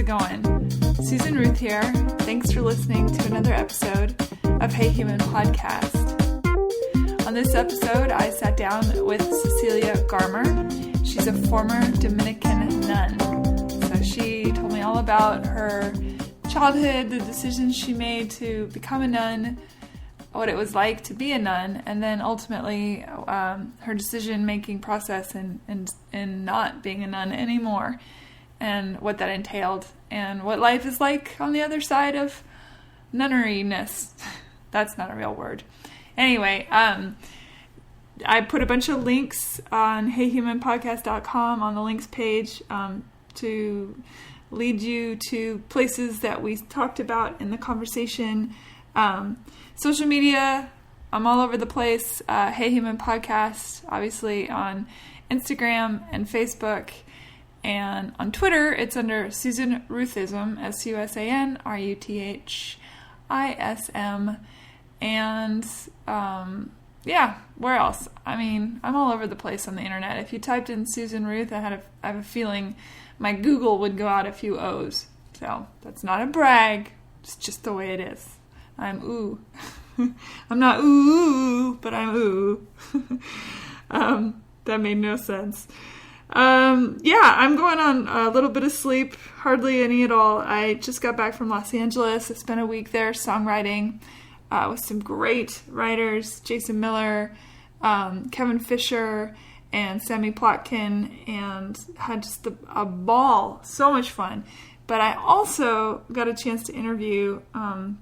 it going? Susan Ruth here. Thanks for listening to another episode of Hey Human Podcast. On this episode, I sat down with Cecelia Garmer. She's a former Dominican nun. So she told me all about her childhood, the decisions she made to become a nun, what it was like to be a nun, and then ultimately her decision-making process and not being a nun anymore, and what that entailed, and what life is like on the other side of nunneriness. That's not a real word. Anyway, I put a bunch of links on heyhumanpodcast.com on the links page to lead you to places that we talked about in the conversation. Social media, I'm all over the place. Hey Human Podcast, obviously on Instagram and Facebook. And on Twitter, it's under Susan Ruthism, SUSANRUTHISM. And where else? I mean, I'm all over the place on the internet. If you typed in Susan Ruth, I have a feeling my Google would go out a few O's. So that's not a brag. It's just the way it is. I'm ooh. I'm not ooh, but I'm ooh. That made no sense. I'm going on a little bit of sleep, hardly any at all. I just got back from Los Angeles. I spent a week there songwriting with some great writers, Jason Miller, Kevin Fisher, and Sammy Plotkin, and had just a ball. So much fun. But I also got a chance to interview a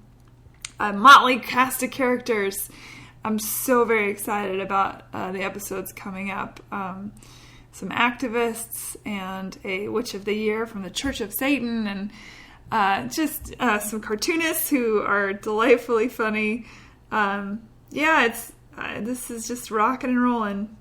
motley cast of characters. I'm so very excited about the episodes coming up. Some activists and a witch of the year from the Church of Satan, and just some cartoonists who are delightfully funny. This is just rocking and rolling,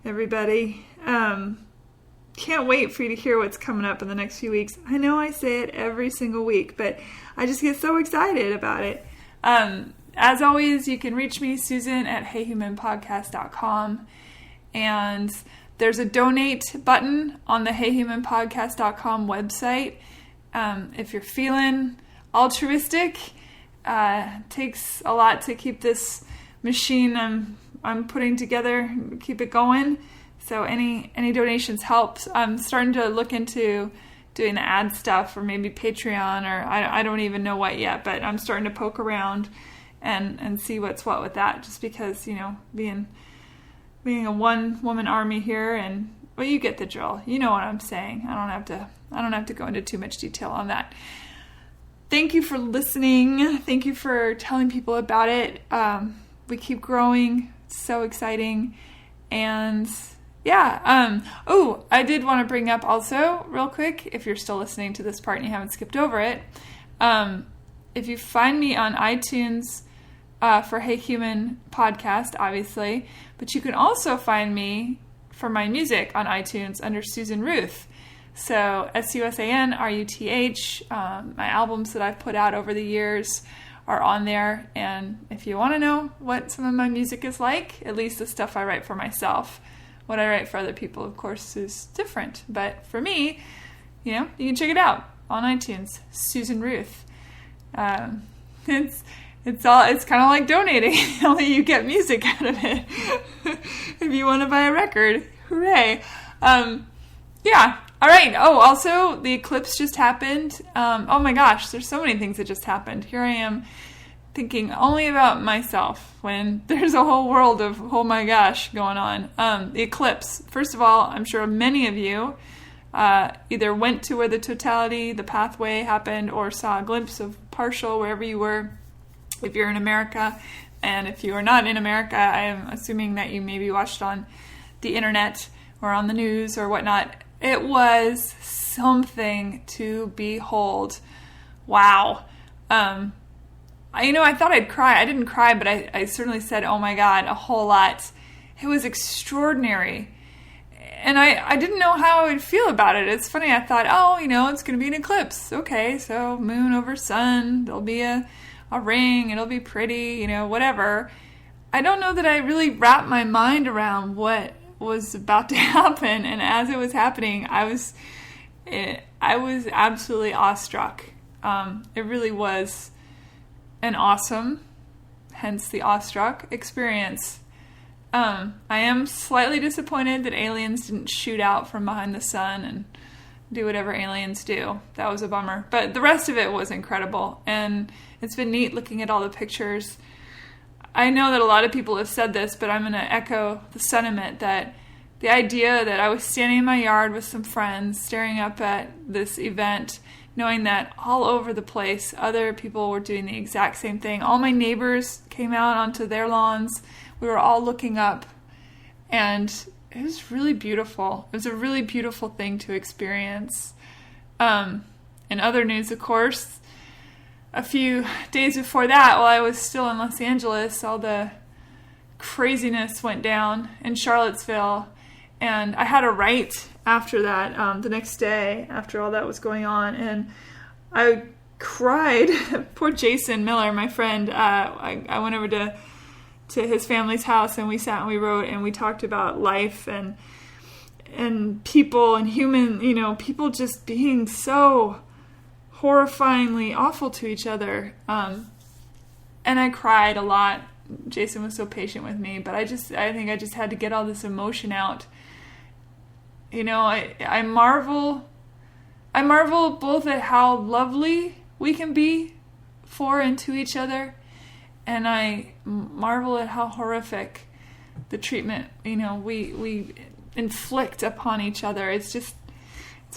everybody. Can't wait for you to hear what's coming up in the next few weeks. I know I say it every single week, but I just get so excited about it. As always, you can reach me, Susan, at heyhumanpodcast.com. And there's a donate button on the heyhumanpodcast.com website. If you're feeling altruistic, takes a lot to keep this machine I'm putting together, keep it going. So any donations helps. I'm starting to look into doing the ad stuff, or maybe Patreon, or I don't even know what yet, but I'm starting to poke around and see what's what with that, just because, being a one-woman army here, and well, you get the drill. You know what I'm saying. I don't have to go into too much detail on that. Thank you for listening. Thank you for telling people about it. We keep growing. It's so exciting. And I did want to bring up also real quick, if you're still listening to this part and you haven't skipped over it, if you find me on iTunes for Hey Human Podcast, obviously, but you can also find me for my music on iTunes under Susan Ruth. So SUSANRUTH. My albums that I've put out over the years are on there. And if you want to know what some of my music is like, at least the stuff I write for myself, what I write for other people, of course, is different. But for me, you can check it out on iTunes, Susan Ruth. It's kind of like donating, only you get music out of it. If you want to buy a record, hooray. All right. Oh, also, the eclipse just happened. Oh my gosh, there's so many things that just happened. Here I am thinking only about myself when there's a whole world of, oh my gosh, going on. The eclipse. First of all, I'm sure many of you either went to where the totality, the pathway happened, or saw a glimpse of partial wherever you were, if you're in America. And if you are not in America, I am assuming that you maybe watched on the internet or on the news or whatnot. It was something to behold. Wow. I thought I'd cry. I didn't cry, but I certainly said, oh my God, a whole lot. It was extraordinary. And I didn't know how I would feel about it. It's funny, I thought, it's going to be an eclipse. Okay, so moon over sun, there'll be a ring, it'll be pretty, whatever. I don't know that I really wrapped my mind around what was about to happen. And as it was happening, I was absolutely awestruck. It really was an awesome, hence the awestruck experience. I am slightly disappointed that aliens didn't shoot out from behind the sun and do whatever aliens do. That was a bummer. But the rest of it was incredible. And it's been neat looking at all the pictures. I know that a lot of people have said this, but I'm going to echo the sentiment that the idea that I was standing in my yard with some friends, staring up at this event, knowing that all over the place, other people were doing the exact same thing. All my neighbors came out onto their lawns. We were all looking up, and it was really beautiful. It was a really beautiful thing to experience. In other news, of course, a few days before that, while I was still in Los Angeles, all the craziness went down in Charlottesville, and I had a write after that, the next day, after all that was going on, and I cried. Poor Jason Miller, my friend, I went over to his family's house, and we sat and we wrote, and we talked about life and people and human, people just being so horrifyingly awful to each other. And I cried a lot. Jason was so patient with me, but I think I just had to get all this emotion out. I marvel both at how lovely we can be for and to each other, and I marvel at how horrific the treatment, we inflict upon each other. It's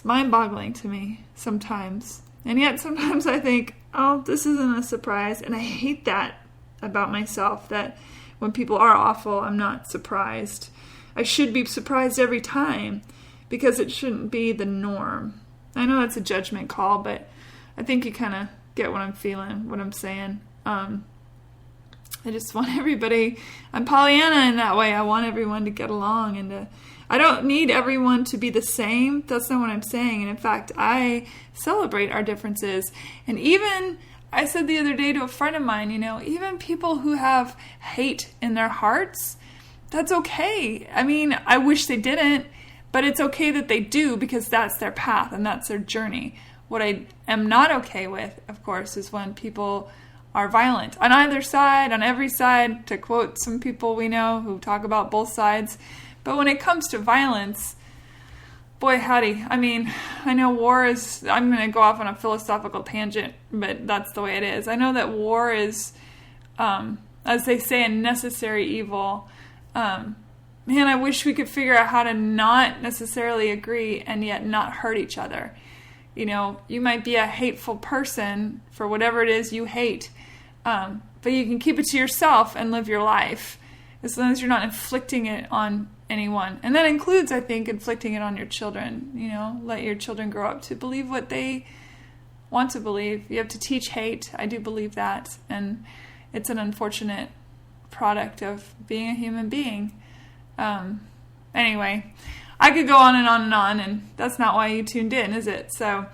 mind-boggling to me sometimes. And yet sometimes I think, oh, this isn't a surprise. And I hate that about myself, that when people are awful, I'm not surprised. I should be surprised every time, because it shouldn't be the norm. I know that's a judgment call, but I think you kind of get what I'm feeling, what I'm saying. I just want everybody, I'm Pollyanna in that way. I want everyone to get along, and I don't need everyone to be the same. That's not what I'm saying. And in fact, I celebrate our differences. And even, I said the other day to a friend of mine, even people who have hate in their hearts, that's okay. I mean, I wish they didn't, but it's okay that they do, because that's their path and that's their journey. What I am not okay with, of course, is when people are violent on either side, on every side, to quote some people we know who talk about both sides. But when it comes to violence, boy howdy. I mean, I know war is, I'm going to go off on a philosophical tangent, but that's the way it is. I know that war is, as they say, a necessary evil. Man, I wish we could figure out how to not necessarily agree and yet not hurt each other. You might be a hateful person for whatever it is you hate, but you can keep it to yourself and live your life, as long as you're not inflicting it on anyone. And that includes, I think, inflicting it on your children. Let your children grow up to believe what they want to believe. You have to teach hate. I do believe that. And it's an unfortunate product of being a human being. Anyway, I could go on and on and on, and that's not why you tuned in, is it? So,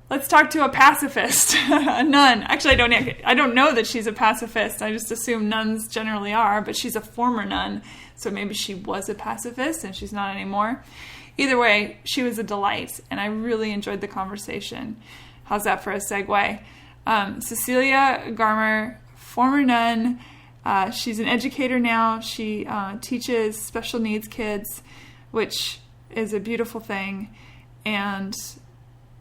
let's talk to a pacifist, a nun. Actually, I don't know that she's a pacifist. I just assume nuns generally are, but she's a former nun, so maybe she was a pacifist and she's not anymore. Either way, she was a delight, and I really enjoyed the conversation. How's that for a segue? Cecelia Garmer, former nun. She's an educator now. She teaches special needs kids, which is a beautiful thing. And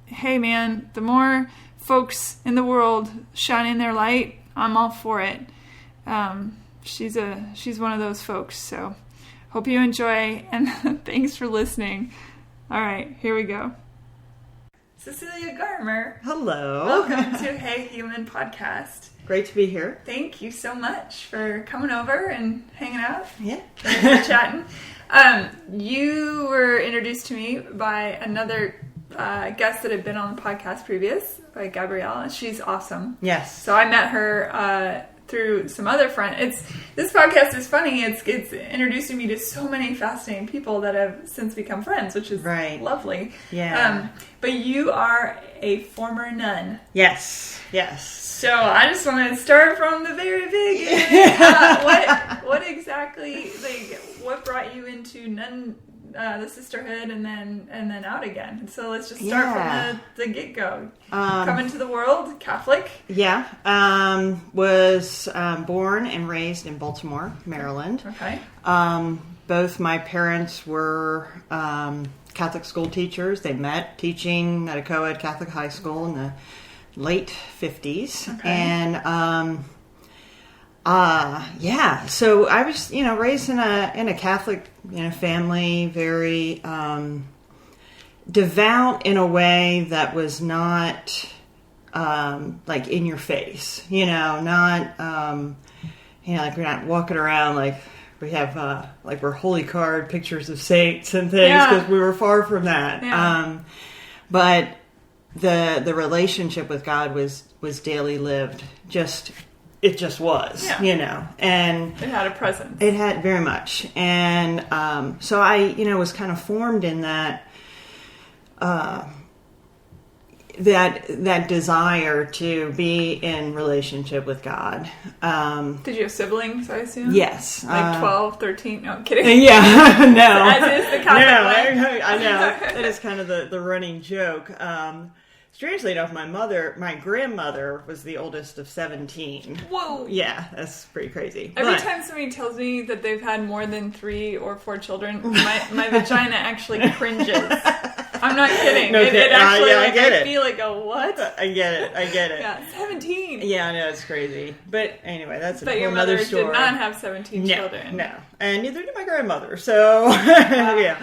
hey, man, the more folks in the world shining their light, I'm all for it. She's one of those folks. So hope you enjoy, and thanks for listening. All right, here we go. Cecelia Garmer. Hello. Welcome to Hey Human Podcast. Great to be here. Thank you so much for coming over and hanging out. Yeah. And chatting. You were introduced to me by another guest that had been on the podcast previous, by Gabrielle, and she's awesome. Yes. So I met her through some other friends. This podcast is funny. It's introducing me to so many fascinating people that have since become friends, which is lovely. Yeah. But you are a former nun. Yes. So I just want to start from the very beginning. What exactly, what brought you into nun the sisterhood and then out again. So let's just start from the get-go. Come into the world, Catholic. Yeah. Was born and raised in Baltimore, Maryland. Okay. Both my parents were Catholic school teachers. They met teaching at a co-ed Catholic high school in the late 50s. Okay. And so I was, raised in a Catholic, family, very devout in a way that was not like in your face, not like we're not walking around like we have like we're holy card pictures of saints and things, because we were far from that. Yeah. But the relationship with God was daily lived. It just was, and it had a presence. It had very much. And so I, was kind of formed in that that desire to be in relationship with God. Did you have siblings, I assume? Yes. Like 12, 13? No, I'm kidding. Yeah, no. As is the Catholic way. I know. That is kind of the running joke. Strangely enough, my grandmother was the oldest of 17. Whoa! Yeah, that's pretty crazy. Every time somebody tells me that they've had more than 3 or 4 children, my vagina actually cringes. I'm not kidding. No kidding. It actually, I get it. I feel like what? I get it. Yeah, 17. Yeah, I know, it's crazy. But anyway, that's But a your whole mother other story. did not have 17 children. No. And neither did my grandmother. So, yeah.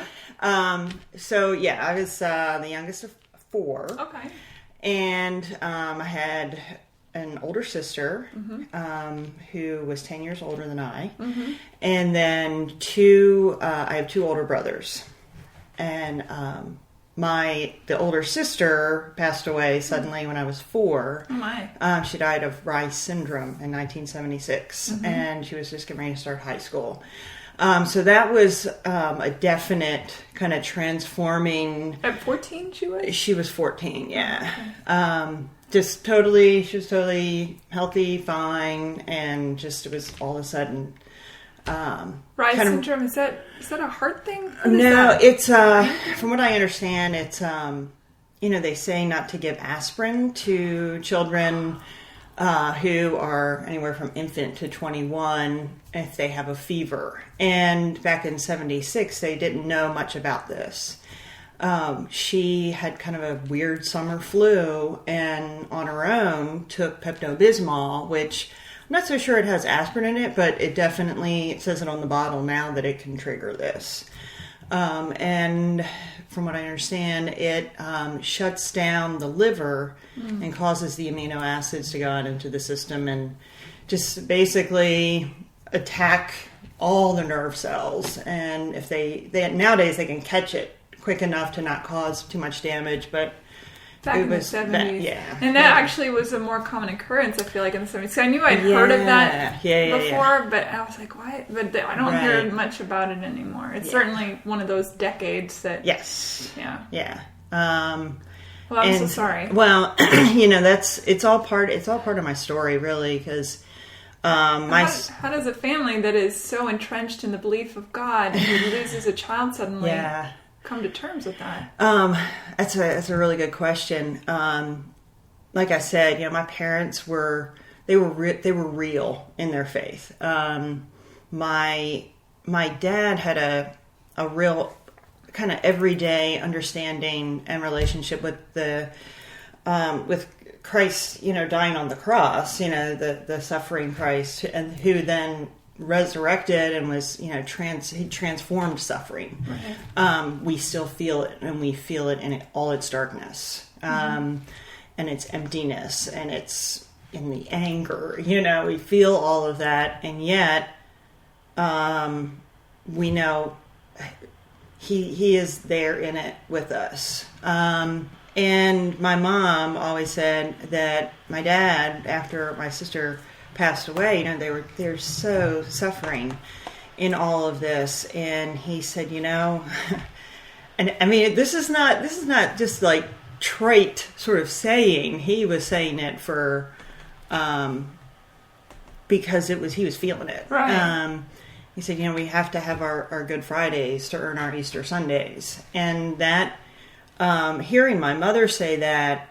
So, yeah, I was the youngest of 4. Okay. And I had an older sister who was 10 years older than I. Mm-hmm. And then I have 2 older brothers. And the older sister passed away suddenly when I was 4. Oh my. She died of Reye's syndrome in 1976, and she was just getting ready to start high school. So that was a definite kind of transforming. At 14 she was? She was 14, yeah. Okay. She was totally healthy, fine, and it was all of a sudden... Reye's syndrome, is that a heart thing? No, it's from what I understand, it's they say not to give aspirin to children who are anywhere from infant to 21 if they have a fever. And back in 76, they didn't know much about this. She had kind of a weird summer flu, and on her own took Pepto-Bismol, which I'm not so sure it has aspirin in it, but it says it on the bottle now that it can trigger this. And from what I understand, it shuts down the liver and causes the amino acids to go out into the system and just basically attack all the nerve cells. And if they nowadays they can catch it quick enough to not cause too much damage, but back in the 70s. Yeah. And that actually was a more common occurrence, I feel like, in the 70s. So I knew I'd heard of that before, but I was like, what? But I don't hear much about it anymore. It's certainly one of those decades that... Yes. Yeah. Yeah. Well, I'm so sorry. Well, it's all part of my story, really, because... how does a family that is so entrenched in the belief of God who loses a child suddenly... Yeah. come to terms with that? That's a really good question. Like I said, my parents were real in their faith. My dad had a real kind of everyday understanding and relationship with with Christ, dying on the cross, the suffering Christ, and who then resurrected and was, he transformed suffering. Right. We still feel it, and we feel it in all its darkness, and its emptiness, and it's in the anger. We feel all of that, and yet, we know he is there in it with us. And my mom always said that my dad, after my sister passed away, they were so suffering in all of this, and he said, and I mean, this is not just like trite sort of saying. He was saying it for because he was feeling it, right? he said, we have to have our Good Fridays to earn our Easter Sundays. And that, hearing my mother say that,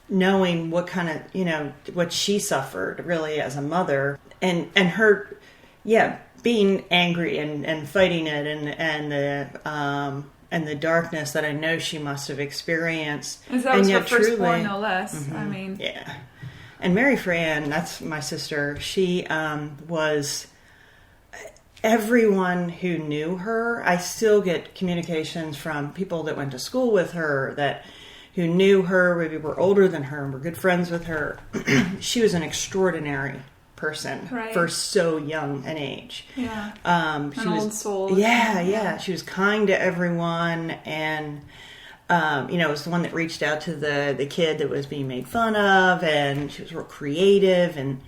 knowing what kind of, what she suffered really as a mother, and her, being angry and fighting it, and the darkness that I know she must have experienced. As that was her firstborn, no less. Mm-hmm. I mean, yeah. And Mary Fran, that's my sister. She was everyone who knew her. I still get communications from people that went to school with her who knew her, maybe were older than her and were good friends with her. She was an extraordinary person for so young an age. Yeah. She an was, old soul. Yeah. She was kind to everyone, and was the one that reached out to the kid that was being made fun of, and she was real creative and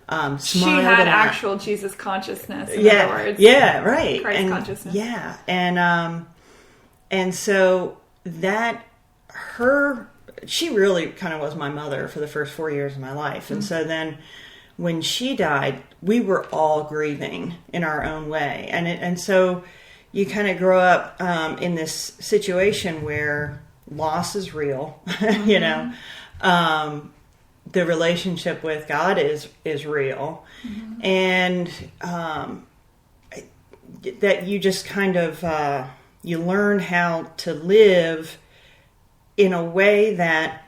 smart. She had actual Jesus consciousness, in other words. Yeah, right. Christ consciousness. Yeah. And so that she really kind of was my mother for the first 4 years of my life. And so then when she died, we were all grieving in our own way. And so you kind of grow up in this situation where loss is real, the relationship with God is real, and that you just kind of you learn how to live in a way that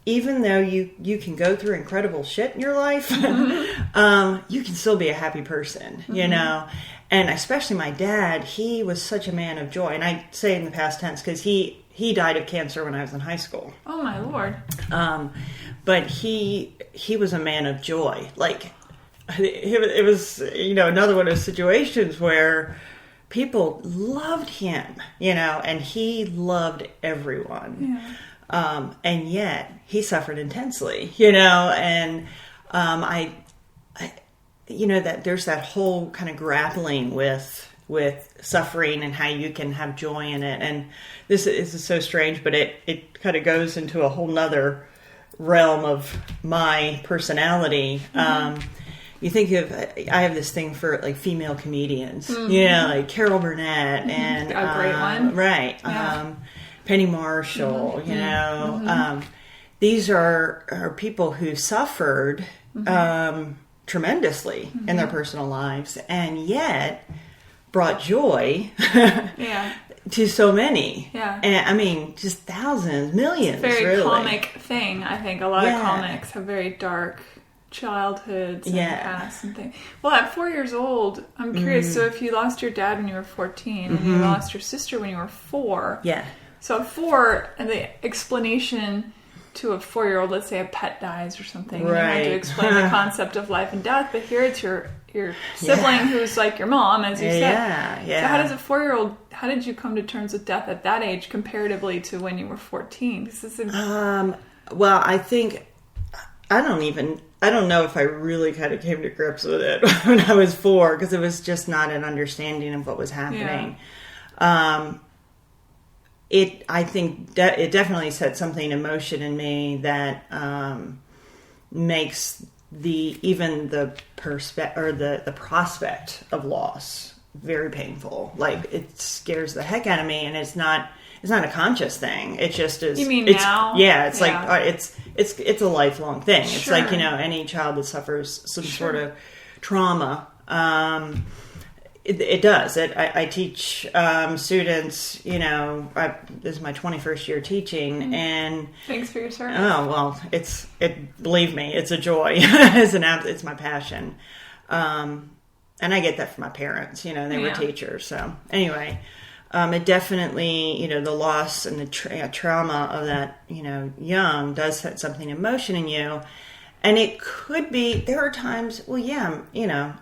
even though you can go through incredible shit in your life, you can still be a happy person, And especially my dad, he was such a man of joy. And I say in the past tense because he died of cancer when I was in high school. Oh, my Lord. But he was a man of joy. Like, it was, another one of those situations where people loved him, and he loved everyone. Yeah. And yet he suffered intensely, and that there's that whole kind of grappling with suffering and how you can have joy in it. And this is so strange, but it kind of goes into a whole nother realm of my personality. You think of, I have this thing for like female comedians, like Carol Burnett and a great one, right? Yeah. Penny Marshall, these are people who suffered tremendously in their personal lives, and yet brought joy to so many. Yeah. And I mean, just thousands, millions. It's a very really. Comic thing. I think a lot of comics have very dark childhoods and past and things. Well, at 4 years old, I'm curious. So if you lost your dad when you were 14 and you lost your sister when you were 4. Yeah. So at 4, and the explanation to a 4-year-old, let's say a pet dies or something, you have to explain the concept of life and death, but here it's your sibling who's like your mom, as you said. So how does a 4-year-old, how did you come to terms with death at that age comparatively to when you were 14? Well, I think, I don't know if I really kind of came to grips with it when I was 4, because it was just not an understanding of what was happening. I think it definitely set something in motion in me that makes the prospect of loss very painful. Like, it scares the heck out of me, and it's not a conscious thing. It just is. You mean now? Yeah, it's like it's a lifelong thing. It's like any child that suffers some sort of trauma. It does. I teach students, this is my 21st year teaching, and thanks for your service. Oh, well, believe me, it's a joy. It's my passion. And I get that from my parents, they were teachers. So anyway, it definitely, the loss and the trauma of that, young does set something in motion in you. And it could be, there are times, I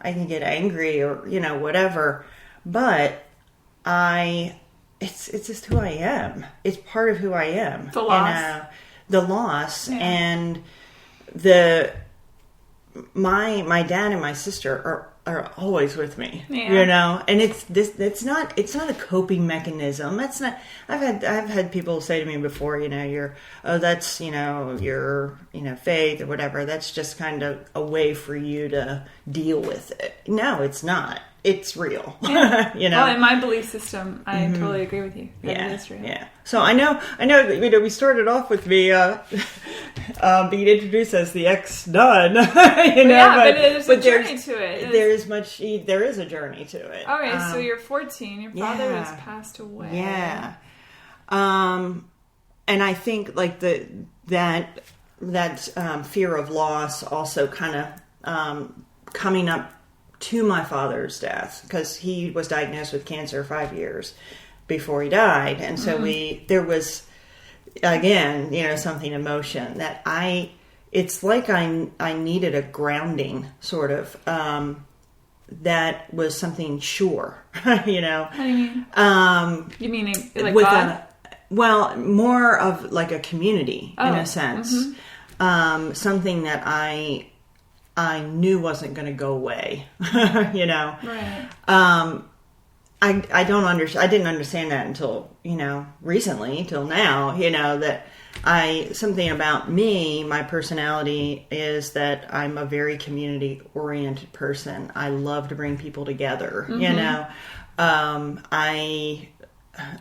can get angry or, whatever, but it's just who I am. It's part of who I am. The loss. The loss and my dad and my sister are always with me, and it's not a coping mechanism. That's not, I've had people say to me before, that's, your, faith or whatever. That's just kind of a way for you to deal with it, no, it's not. It's real. Yeah. You know? Well, in my belief system, I totally agree with you. That it is real. Yeah. So I know that, we started off with me being introduced as the ex-nun. But there's a journey to it. There is a journey to it. All right, so you're 14. Your father has passed away. Yeah. And I think like that fear of loss also kind of coming up to my father's death, because he was diagnosed with cancer 5 years before he died, and so there was again, something emotion that it's like I needed a grounding sort of that was something sure. How do you mean? You mean like with God? Well, more of like a community in a sense. Something that I knew wasn't going to go away. Right. I didn't understand that until recently, till now. That something about me, my personality is that I'm a very community oriented person. I love to bring people together. I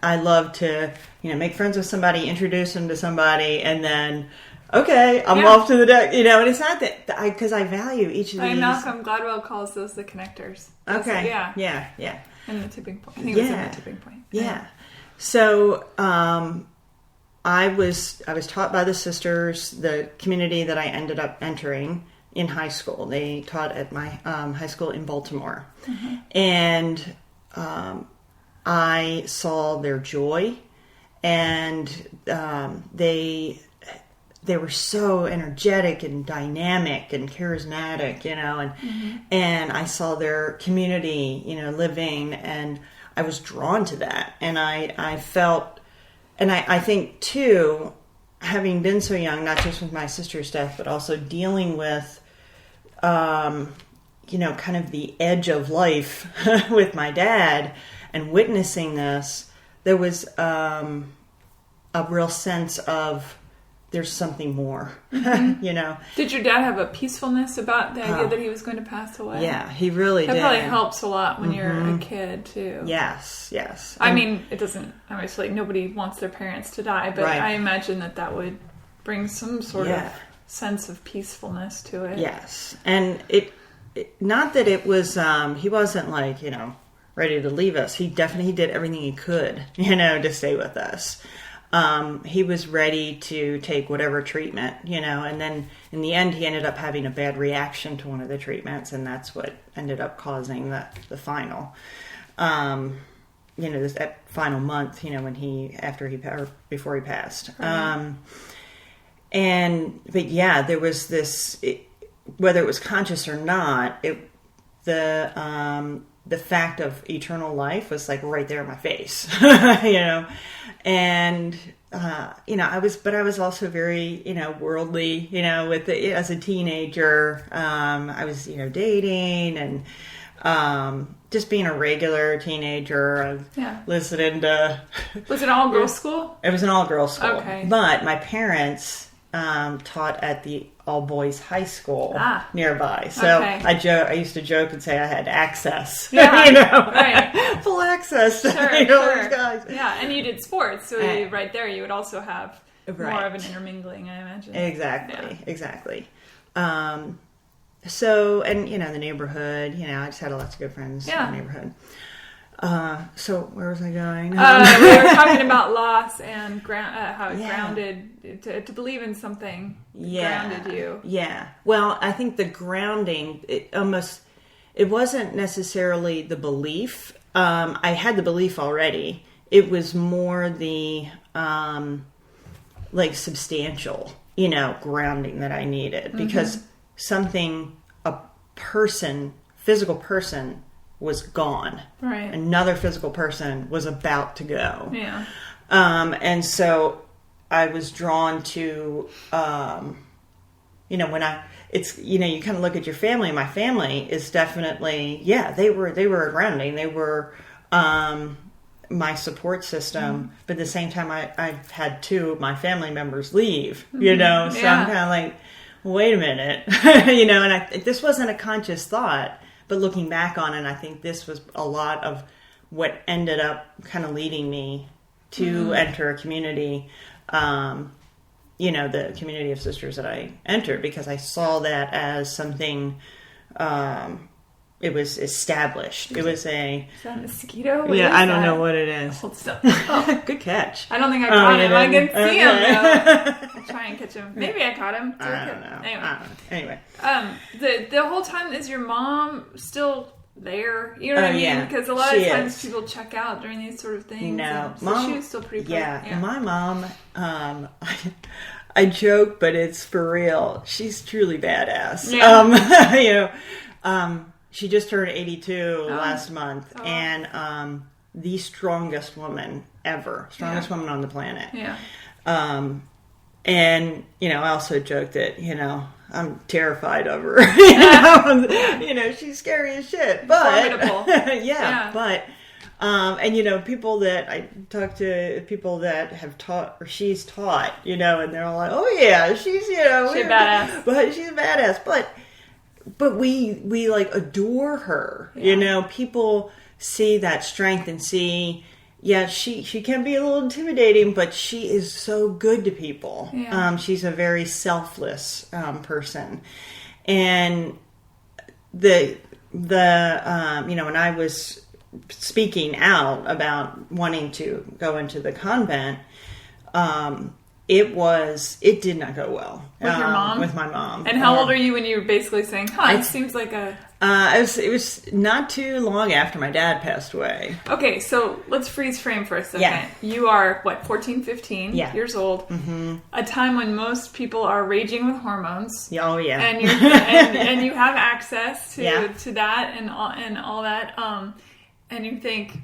love to, make friends with somebody, introduce them to somebody, and then, okay, I'm off to the deck, and it's not that, because I value each of these. Malcolm Gladwell calls those the connectors. Okay. Yeah. And the tipping point. I think it was in the tipping point. Yeah. So, I was taught by the sisters, the community that I ended up entering in high school. They taught at my high school in Baltimore. And I saw their joy, and they were so energetic and dynamic and charismatic, and I saw their community, living, and I was drawn to that. And I felt, and I think too, having been so young, not just with my sister's death, but also dealing with, kind of the edge of life with my dad, and witnessing this, there was a real sense of there's something more, Did your dad have a peacefulness about the idea that he was going to pass away? Yeah, he really did. That probably helps a lot when you're a kid, too. Yes. I mean, it doesn't, obviously, nobody wants their parents to die, but I imagine that would bring some sort of sense of peacefulness to it. Yes. And it not that it was, he wasn't like, ready to leave us. He definitely did everything he could, to stay with us. He was ready to take whatever treatment, and then in the end he ended up having a bad reaction to one of the treatments, and that's what ended up causing the final, that final month, before he passed. Right. There was this, whether it was conscious or not, the fact of eternal life was like right there in my face, and, I was also very, worldly, as a teenager. I was, dating and, just being a regular teenager, listening to... Was it an all-girls school? It was an all-girls school. Okay. But my parents taught at the all-boys high school nearby. So I used to joke and say I had access. Right. Full access to sure. these guys. Yeah, and you did sports, so right there you would also have more of an intermingling, I imagine. Exactly. So, and, the neighborhood, I just had lots of good friends in the neighborhood. So where was I going? We were talking about loss and how it grounded, to believe in something grounded you. Yeah. Well, I think the grounding, it wasn't necessarily the belief. I had the belief already. It was more the, substantial, grounding that I needed, because physical person was gone. Right. Another physical person was about to go. Yeah. And so I was drawn to, you kind of look at your family. My family is definitely, they were a grounding. They were, my support system. But at the same time, I had two of my family members leave, so I'm kind of like, wait a minute, and this wasn't a conscious thought. But looking back on it, I think this was a lot of what ended up kind of leading me to enter a community, the community of sisters that I entered, because I saw that as something, it was established. It was Is that a mosquito? I don't know what it is. Hold still. Oh. Good catch. I don't think I caught him. I can see him though. I'll try and catch him. Maybe I caught him. I don't know. Anyway. The whole time, is your mom still there? You know what I mean? Because a lot of times people check out during these sort of things. No, so Mom, she was still pretty yeah. My mom, I joke, but it's for real. She's truly badass. Yeah. She just turned 82 last month, and the strongest woman ever, woman on the planet. Yeah. And I also joke that I'm terrified of her. She's scary as shit. But formidable. But and people that I talk to, people that have taught or she's taught, and they're all like, "Oh yeah, she's she's badass." But she's badass. But we like adore her. Yeah. People see that strength and see. Yeah, she can be a little intimidating, but she is so good to people. Yeah. She's a very selfless person, and the when I was speaking out about wanting to go into the convent, it did not go well with your mom. With my mom. And how old are you when you were basically saying, it seems like a... It was not too long after my dad passed away. Okay, so let's freeze frame for a second. Yeah. You are, 14, 15 years old. Mm-hmm. A time when most people are raging with hormones. Oh, yeah. And you're and you have access to that and all that. And you think,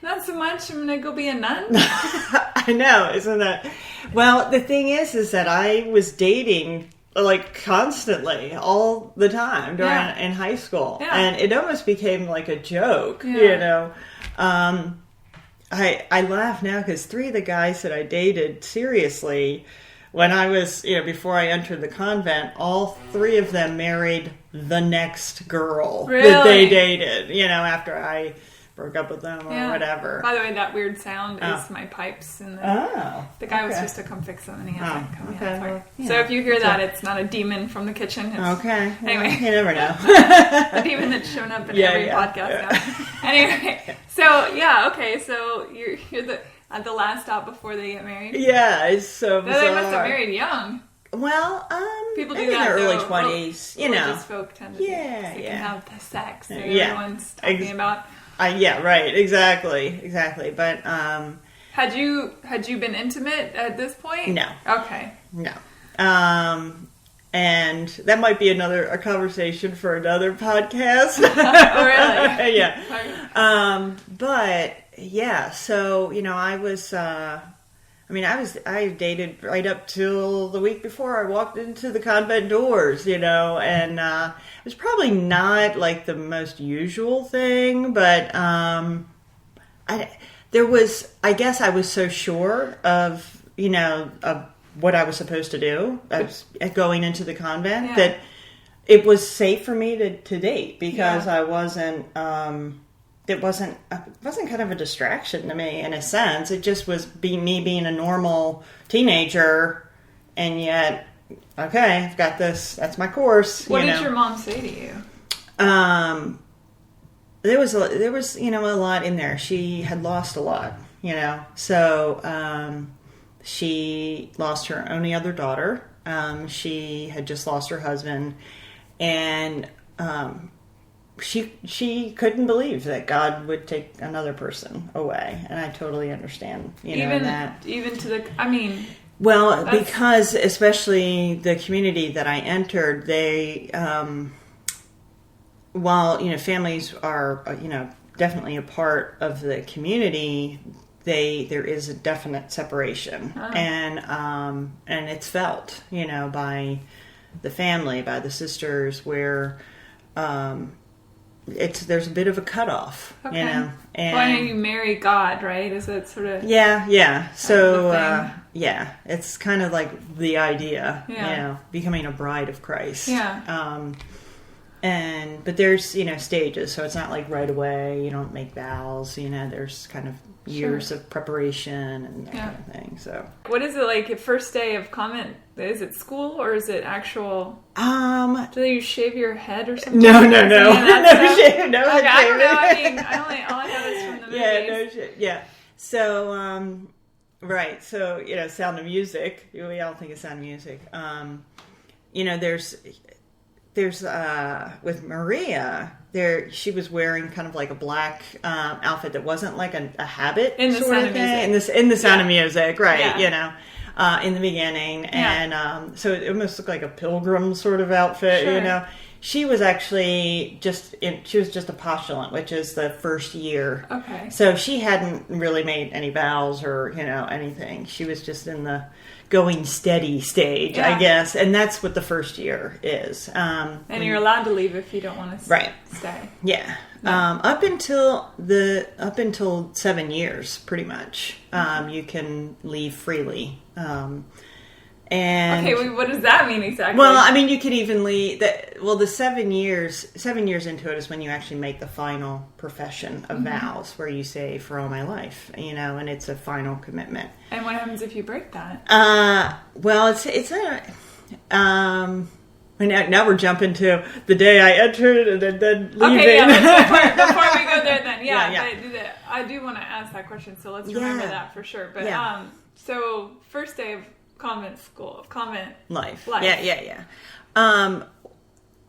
not so much. I'm going to go be a nun. I know, isn't that... Well, the thing is that I was dating... constantly, all the time in high school, and it almost became like a joke. I laugh now because 3 of the guys that I dated seriously, when I was before I entered the convent, all 3 of them married the next girl that they dated. After I broke up with them or whatever. By the way, that weird sound is my pipes, and the guy was supposed to come fix them, and he hasn't come yet. Sorry. So if you hear that, it's not a demon from the kitchen. It's, anyway, you never know. A demon that's shown up in every podcast now. Anyway, so so you're the last stop before they get married. Yeah, it's so bizarre. They must have married young. Well, people do in that their early 20s. Religious folk tend to can have the sex that everyone's talking about. Right, exactly. But had you been intimate at this point? No. Okay. No. And that might be a conversation for another podcast. Oh, really? Yeah. But yeah, so I was. I dated right up till the week before I walked into the convent doors, and it was probably not like the most usual thing, but I guess I was so sure of, of what I was supposed to do going into the convent that it was safe for me to date because I wasn't... It wasn't kind of a distraction to me in a sense. It just was me being a normal teenager, and yet, okay, I've got this. That's my course. What did your mom say to you? There was a lot in there. She had lost a lot, So she lost her only other daughter. She had just lost her husband, and She couldn't believe that God would take another person away, and I totally understand. Even to the, well, because especially the community that I entered, they, while families are definitely a part of the community, there is a definite separation, and it's felt by the family, by the sisters, where. There's a bit of a cutoff, And I know you marry God, right? Is that sort of So it's kind of like the idea, becoming a bride of Christ. But there's, stages, so it's not like right away. You don't make vows. There's kind of years of preparation and that kind of thing. So, what is it like at first day of convent? Is it school or is it actual? Do you shave your head or something? No. No Shave, no. Okay, I don't know. I mean, all I have is from the movies. Yeah, no shit. Yeah. So, right. So, Sound of Music. We all think of Sound of Music. There's with Maria she was wearing kind of like a black outfit that wasn't like a habit in the sort Sound of thing. In the Sound of Music, right? Yeah. In the beginning, and so it almost looked like a pilgrim sort of outfit. Sure. She was actually just a postulant, which is the first year. Okay. So she hadn't really made any vows or anything. She was just in the going steady stage, I guess, and that's what the first year is. And you're allowed to leave if you don't want to stay. Yeah. Up until 7 years, pretty much, you can leave freely. And okay, what does that mean exactly? Well, I mean, you could even leave. The 7 years into it is when you actually make the final profession of vows, where you say "for all my life," and it's a final commitment. And what happens if you break that? Well, now we're jumping to the day I entered and then leaving. Okay, yeah, before we go there then. Yeah. But I do want to ask that question, so let's remember that for sure. But so first day of convent life. Yeah.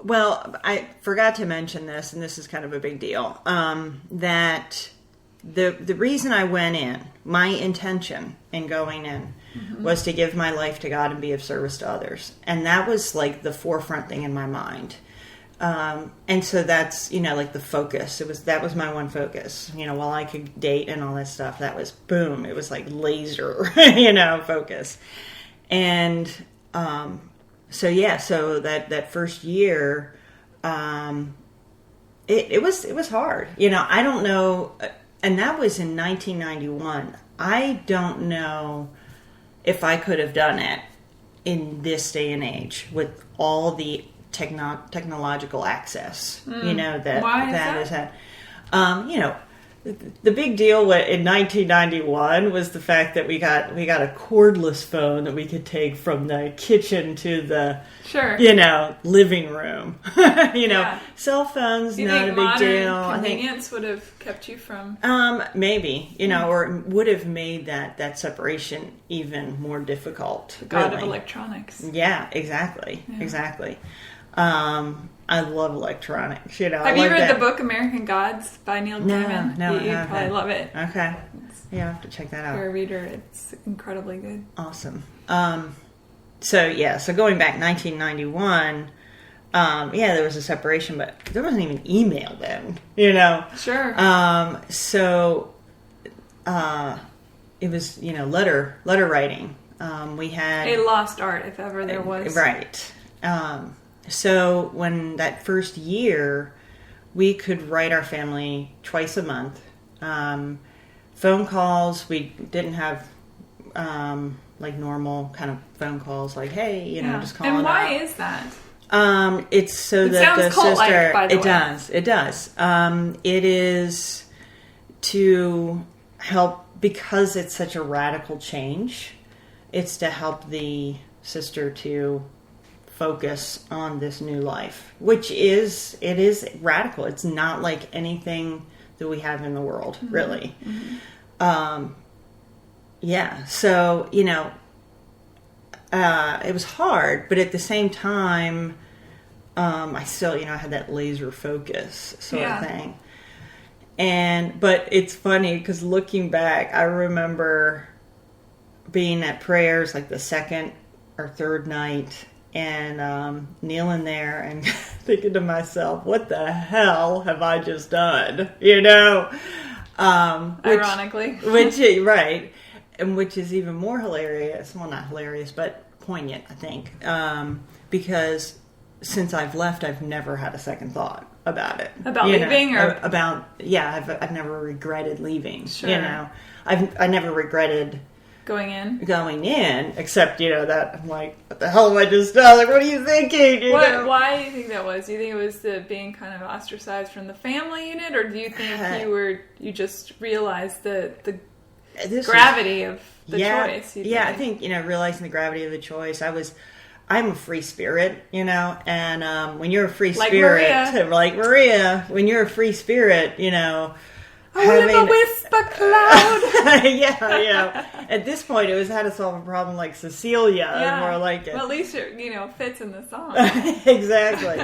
Well, I forgot to mention this, and this is kind of a big deal, that the reason I went in, my intention in going in, was to give my life to God and be of service to others. And that was like the forefront thing in my mind. And so that's, like the focus. That was my one focus. While I could date and all that stuff, that was boom. It was like laser, focus. And so that first year, it was hard. I don't know, and that was in 1991. I don't know if I could have done it in this day and age with all the technological access. That is had. The big deal in 1991 was the fact that we got a cordless phone that we could take from the kitchen to the living room. Cell phones, not a big deal. Convenience would have kept you from maybe or would have made that separation even more difficult. The god of electronics. Yeah, exactly. I love electronics. Have you read the book American Gods by Neil Gaiman? No, you probably love it. Okay. I have to check that out. For a reader, it's incredibly good. Awesome. So going back 1991, there was a separation, but there wasn't even email then, Sure. So it was, letter writing. We had a lost art, if ever there was. Right. So when that first year, we could write our family twice a month. Phone calls, we didn't have like normal kind of phone calls, like, hey, just calling. And why is that? It's so that the sister. By the way. It does. It is to help, because it's such a radical change. It's to help the sister to focus on this new life, which is radical. It's not like anything that we have in the world, really. So it was hard, but at the same time, I still I had that laser focus sort of thing. But it's funny because looking back, I remember being at prayers like the second or third night, and kneeling there and thinking to myself, what the hell have I just done? Ironically. Right. And which is even more hilarious. Well, not hilarious, but poignant, I think. Because since I've left, I've never had a second thought about it. About leaving? I've never regretted leaving. Sure. I never regretted going in, except, that I'm like, what the hell am I just done? Like, what are you thinking? Why do you think that was? Do you think it was the being kind of ostracized from the family unit, or do you think you just realized the gravity of the choice? I think, realizing the gravity of the choice, I'm a free spirit, and when you're a free spirit, like Maria, when you're a free spirit, I live a whisper cloud. yeah. At this point, it was how to solve a problem like Cecelia, more like it. Well, at least it, fits in the song. Exactly.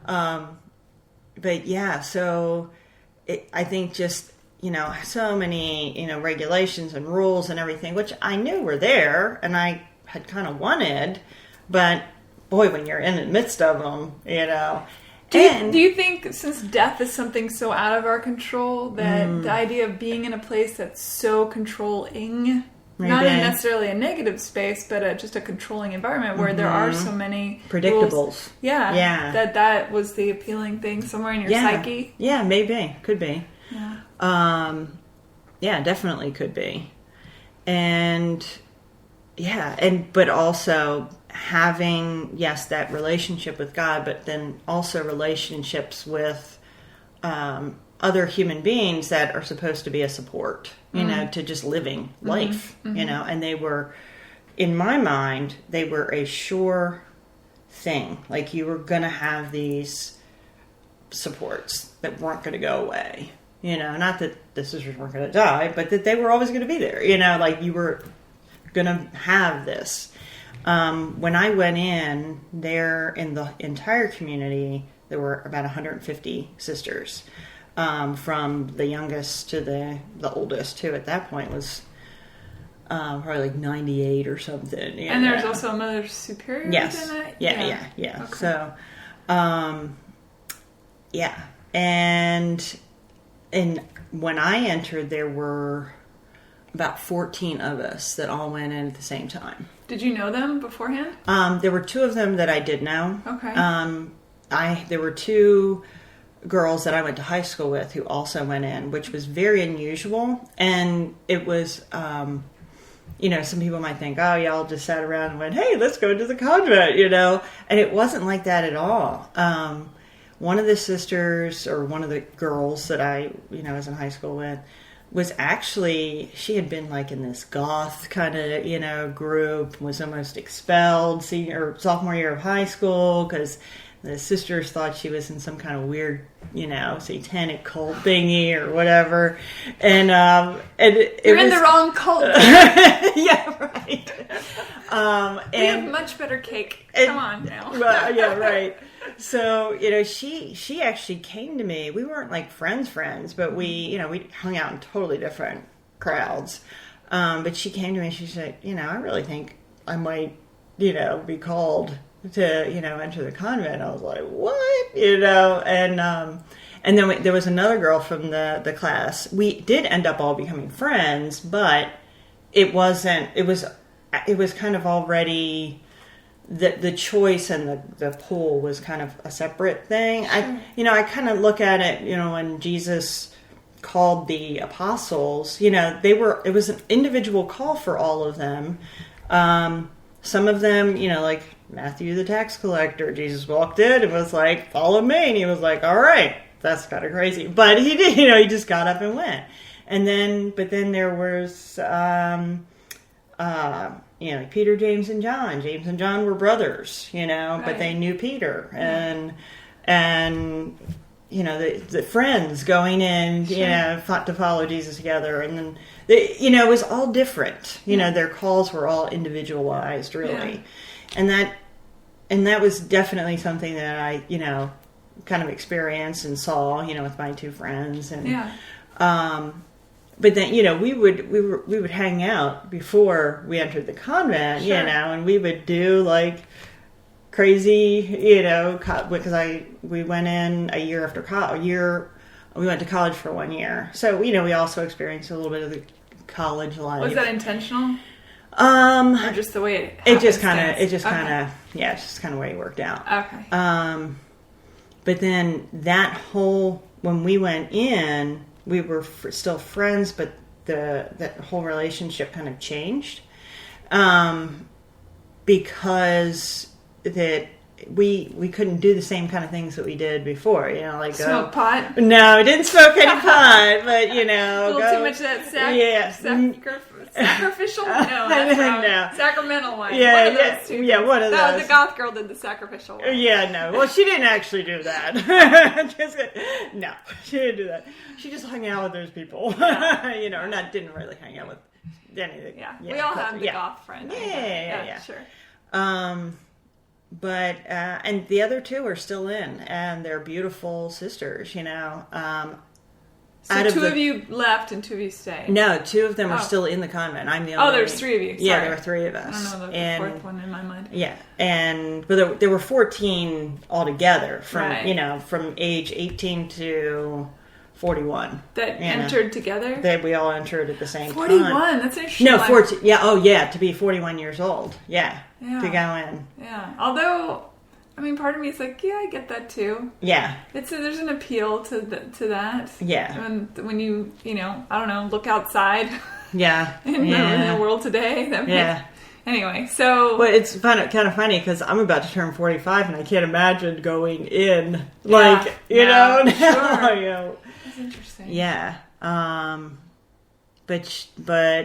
But yeah, so I think just, so many, regulations and rules and everything, which I knew were there and I had kind of wanted, but boy, when you're in the midst of them, Do you think, since death is something so out of our control, that the idea of being in a place that's so controlling, not in necessarily a negative space, but just a controlling environment where there are so many predictables, rules, that was the appealing thing somewhere in your psyche? Yeah, maybe. Could be. Yeah. Definitely could be. But also having, that relationship with God, but then also relationships with other human beings that are supposed to be a support, to just living life, and they were, in my mind, they were a sure thing. Like, you were going to have these supports that weren't going to go away, not that the sisters weren't going to die, but that they were always going to be there, like you were going to have this. When I went in there, in the entire community, there were about 150 sisters, from the youngest to the oldest, who at that point was probably like 98 or something. And there's also a Mother Superior within it? Yeah. Okay. So, and when I entered, there were about 14 of us that all went in at the same time. Did you know them beforehand? There were two of them that I did know. Okay. There were two girls that I went to high school with who also went in, which was very unusual. And it was, some people might think, oh, y'all just sat around and went, hey, let's go to the convent, And it wasn't like that at all. One of the sisters, or one of the girls that I, was in high school with, was actually, she had been like in this goth kind of, group, was almost expelled sophomore year of high school because the sisters thought she was in some kind of weird, satanic cult thingy or whatever. And you're in the wrong cult. Yeah, right. We have much better cake. Come on now. Yeah, right. So, she actually came to me. We weren't like friends, but we hung out in totally different crowds. But she came to me and she said, I really think I might, be called to, enter the convent. I was like, what? And then there was another girl from the class. We did end up all becoming friends, but it was kind of already... The choice and the pull was kind of a separate thing. Sure. I kind of look at it, when Jesus called the apostles, it was an individual call for all of them. Some of them, like Matthew the tax collector, Jesus walked in and was like, follow me. And he was like, all right, that's kind of crazy. But he did, he just got up and went. But then there was, Peter, James, and John. James and John were brothers, right. But they knew Peter. And the friends going in, sure. Fought to follow Jesus together. And then, it was all different. Their calls were all individualized, really. Yeah. And that was definitely something that I, kind of experienced and saw, with my two friends. And, but then, we would hang out before we entered the convent, sure. And we would do like crazy, because we went in a year after we went to college for 1 year. So, we also experienced a little bit of the college life. Was that intentional? Or just the way it's just kind of it's just kind of way it worked out. Okay. But then when we went in, we were still friends, but the whole relationship kind of changed, because that we couldn't do the same kind of things that we did before, like smoke pot. No, we didn't smoke any pot, but a little too much of that sacrificial. No, that's no. Sacramental one. Yeah, one of those two. One of those. The goth girl did the sacrificial one. Yeah, no. Well, she didn't actually do that. No, she didn't do that. She just hung out with those people, or didn't really hang out with anything. Yeah, we all have the goth friend. Yeah, sure. But and the other two are still in, and they're beautiful sisters. So two of you left and two of you stayed. No, two of them are still in the convent. I'm the only. Oh, there's three of you. Sorry. Yeah, there were three of us. I don't know the fourth one in my mind. Yeah, but there were 14 altogether from age 18 to 41 that entered together. We all entered at the same 41, time. 41. That's interesting. No, 14. Yeah. Oh, yeah. To be 41 years old. Yeah. To go in. Yeah. Although, part of me is like, I get that too. Yeah. There's an appeal to that. Yeah. When you I don't know, look outside. Yeah. in the world today. Anyway, so... Well, it's kind of funny because I'm about to turn 45 and I can't imagine going in. Sure. That's interesting. Yeah. But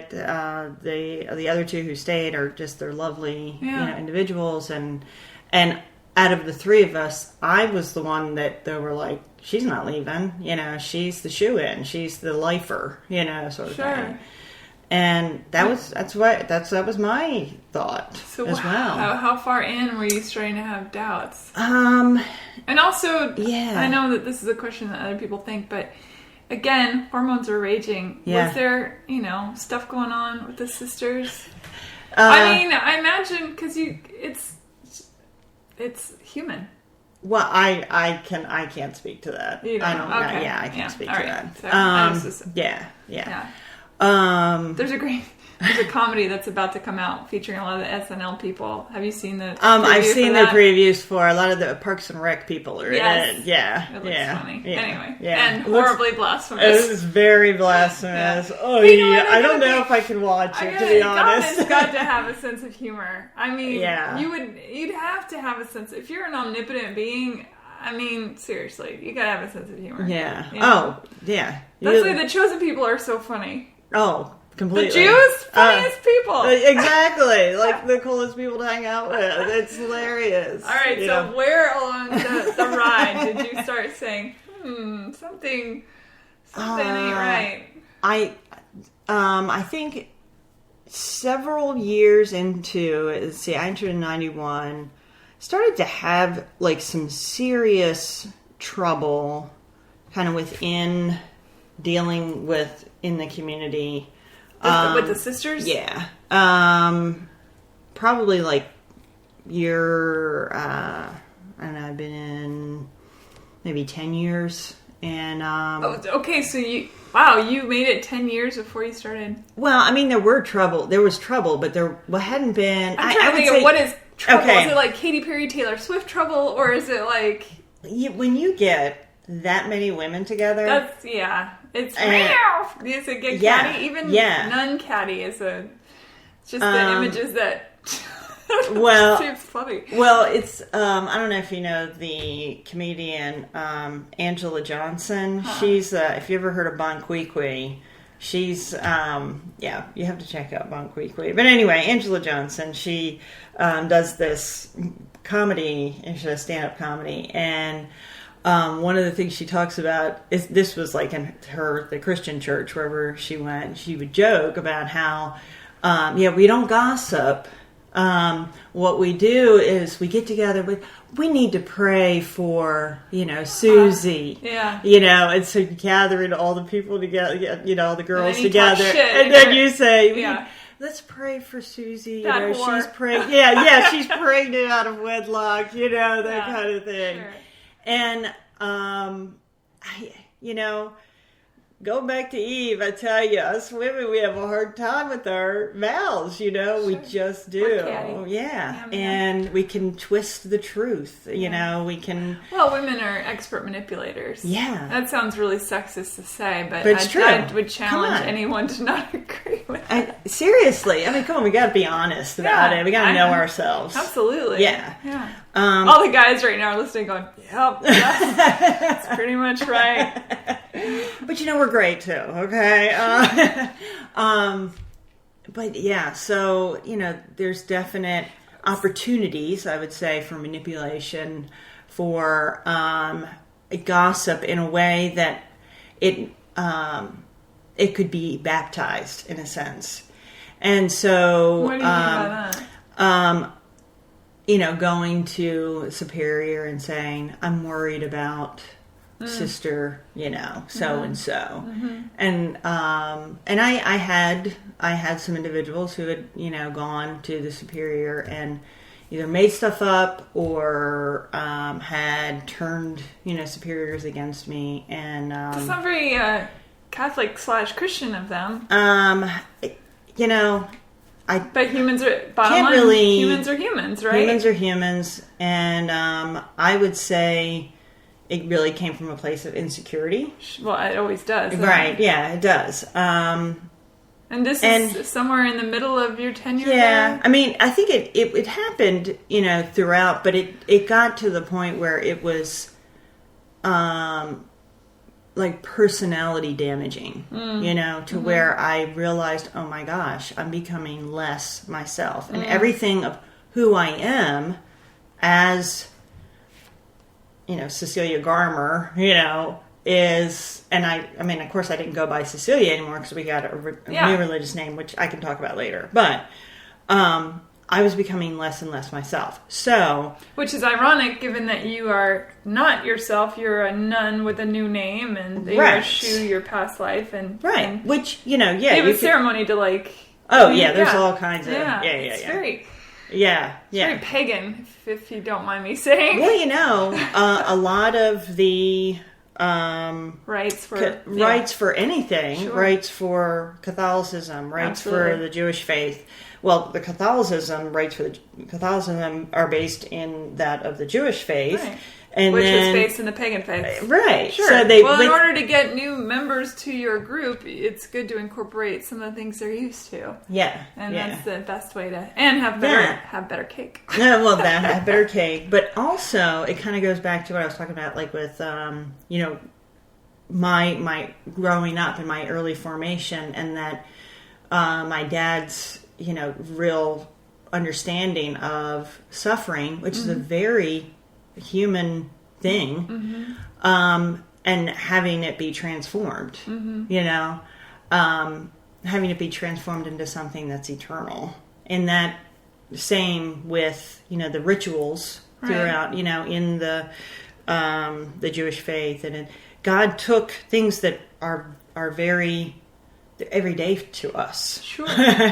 the other two who stayed are just, they're lovely individuals, and out of the three of us, I was the one that they were like, she's not leaving, she's the shoe-in, she's the lifer, sort of thing. And that was my thought as well. How far in were you starting to have doubts? And also, I know that this is a question that other people think, but again, hormones are raging. Yeah. Was there, stuff going on with the sisters? I imagine because it's human. Well, I can't speak to that. You don't? I don't. Okay. I can't speak to that. So, yeah. There's a comedy that's about to come out featuring a lot of the SNL people. Have you seen the? I've seen the previews for a lot of the Parks and Rec people are in it. Yeah, it looks funny. Yeah. Anyway, and horribly blasphemous. It was very blasphemous. Yeah. Oh, I don't know if I can watch it, to be honest. It's got to have a sense of humor. Yeah. You'd have to have a sense. If you're an omnipotent being. Seriously, you gotta have a sense of humor. Yeah. Oh, yeah. That's why the chosen people are so funny. Oh, completely. The Jews, funniest people. Exactly. Like the coolest people to hang out with. It's hilarious. All right, where along the ride did you start saying, something ain't right? I think several years into, I entered in 91, started to have like some serious trouble kind of within dealing with in the community. With the sisters? Yeah. Probably like I don't know, I've been in maybe 10 years. And okay, so you made it 10 years before you started. Well, there was trouble, but there hadn't been. I'm trying to think of what is trouble. Okay. Is it like Katy Perry, Taylor Swift trouble, or is it like when you get that many women together? That's it's meow. Is it get catty? Even nun catty is it's just the images that. Well, seems funny. Well, it's I don't know if you know the comedian Angela Johnson. Huh. She's if you ever heard of Bon Qui Qui, she's you have to check out Bon Qui Qui. But anyway, Angela Johnson, she does this comedy, stand-up comedy, and one of the things she talks about is this was like in the Christian church wherever she went. She would joke about how we don't gossip. What we do is we get together. We need to pray for, Susie. And so gathering all the people together, all the girls together, and then you say, let's pray for Susie. She's pregnant. She's pregnant out of wedlock. That kind of thing. Sure. And go back to Eve. I tell you, us women, we have a hard time with our mouths, you know. Sure. We just do. Yeah. And we can twist the truth, you know. We can... Well, women are expert manipulators. Yeah. That sounds really sexist to say, but it's true. I would challenge anyone to not agree with it. Seriously. I mean, come on, we got to be honest about it. We got to know ourselves. Absolutely. Yeah. All the guys right now are listening going, yep, that's pretty much right. But you know, we're great too, okay? But yeah, so, you know, there's definite opportunities, I would say, for manipulation, for gossip in a way that it could be baptized in a sense. And so... What do you mean by that? You know, going to superior and saying, I'm worried about sister, you know, so and so. And I had some individuals who had, you know, gone to the superior and either made stuff up or had turned, you know, superiors against me. And it's not very Catholic/Christian of them. You know, but humans are humans are humans, right? Humans are humans, and I would say it really came from a place of insecurity. Well, it always does, right? Yeah, it does. And this is somewhere in the middle of your tenure. Yeah, there? I mean, I think it happened, you know, throughout, but it got to the point where it was, like personality damaging, you know, to where I realized, oh my gosh, I'm becoming less myself. And everything of who I am as, you know, Cecelia Garmer, you know, is, and I mean, of course I didn't go by Cecelia anymore because we got a new religious name, which I can talk about later. But, I was becoming less and less myself. So, which is ironic, given that you are not yourself. You're a nun with a new name, and they eschew your past life, and which you know, they have a ceremony to like. Oh yeah, there's all kinds of It's very very pagan, if you don't mind me saying. Well, you know, a lot of the rights for anything, rights for Catholicism, rights for the Jewish faith. Well, the Catholicism are based in that of the Jewish faith, and which is based in the pagan faith, right? Sure. So in order to get new members to your group, it's good to incorporate some of the things they're used to. Yeah, and that's the best way to have better cake. Yeah, well, have better cake, but also it kind of goes back to what I was talking about, like with you know, my growing up and my early formation, and that my dad's, you know, real understanding of suffering, which is a very human thing, and having it be transformed, you know, having it be transformed into something that's eternal. And that same with, you know, the rituals throughout, you know, in the Jewish faith, and God took things that are very everyday to us, sure,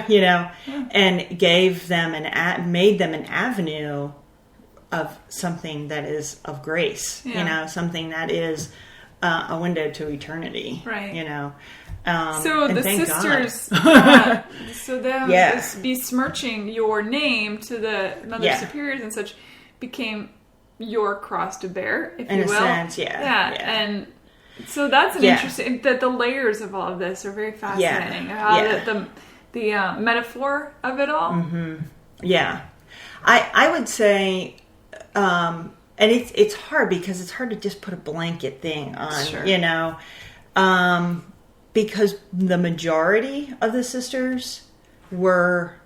you know, and gave them made them an avenue of something that is of grace, you know, something that is a window to eternity, right? You know, so the sisters, so them besmirching your name to the mother superiors and such became your cross to bear, if you will. In a sense, and. So that's an interesting, that the layers of all of this are very fascinating. How the metaphor of it all. Mm-hmm. Yeah. I would say, and it's hard because it's hard to just put a blanket thing on, you know, because the majority of the sisters were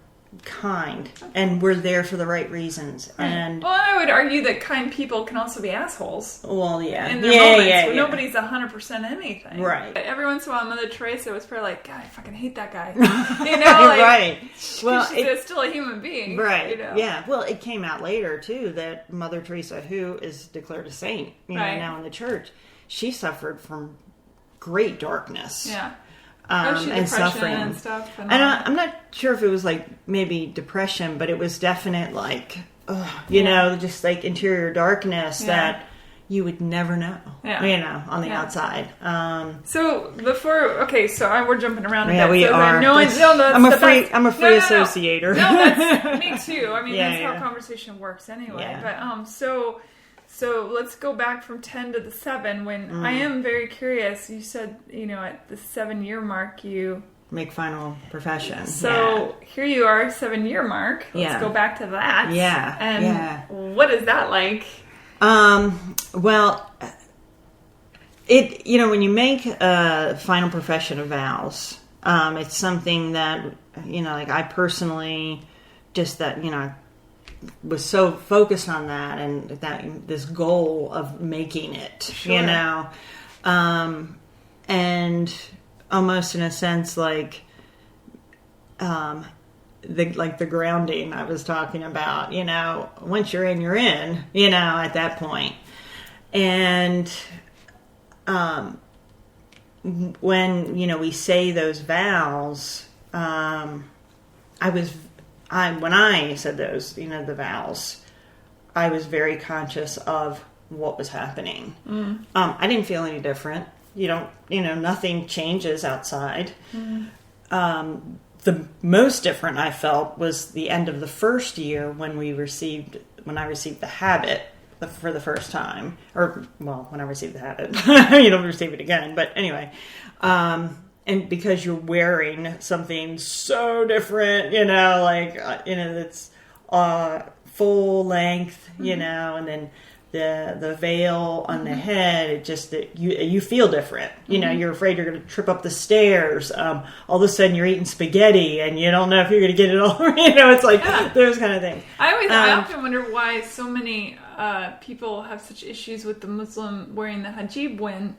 kind and were there for the right reasons. And well, I would argue that kind people can also be assholes. Well, in their moments where nobody's 100% anything. Right. Every once in a while, Mother Teresa was probably like, God, I fucking hate that guy. You know, like, right. Well, she's still a human being. Right. You know? Yeah. Well, it came out later too that Mother Teresa, who is declared a saint, you know, now in the church, she suffered from great darkness. Yeah. And suffering and stuff. And I'm not sure if it was like maybe depression, but it was definite like, you know, just like interior darkness that, you would never know, on the outside. So we're jumping around a bit. We are. I'm a free associator. No, that's me too. I mean, that's how conversation works anyway. Yeah. But so let's go back from 10 to the 7. When I am very curious, you said at the 7-year mark you make final profession. So here you are, 7-year mark. Let's go back to that. Yeah. And what is that like? Well, when you make a final profession of vows, it's something that, I personally just was so focused on that and that this goal of making it, and almost in a sense like, the grounding I was talking about, once you're in, at that point. And, when, we say those vows, when I said those, the vows, I was very conscious of what was happening. I didn't feel any different. Nothing changes outside. The most different I felt was the end of the first year when I received the habit for the first time. When I received the habit. You don't receive it again. But anyway. And because you're wearing something so different, that's full length, and then the veil on the head, it just you feel different. You're afraid you're going to trip up the stairs. All of a sudden you're eating spaghetti and you don't know if you're going to get it all. It's like those kind of things. I often wonder why so many people have such issues with the Muslim wearing the hijab when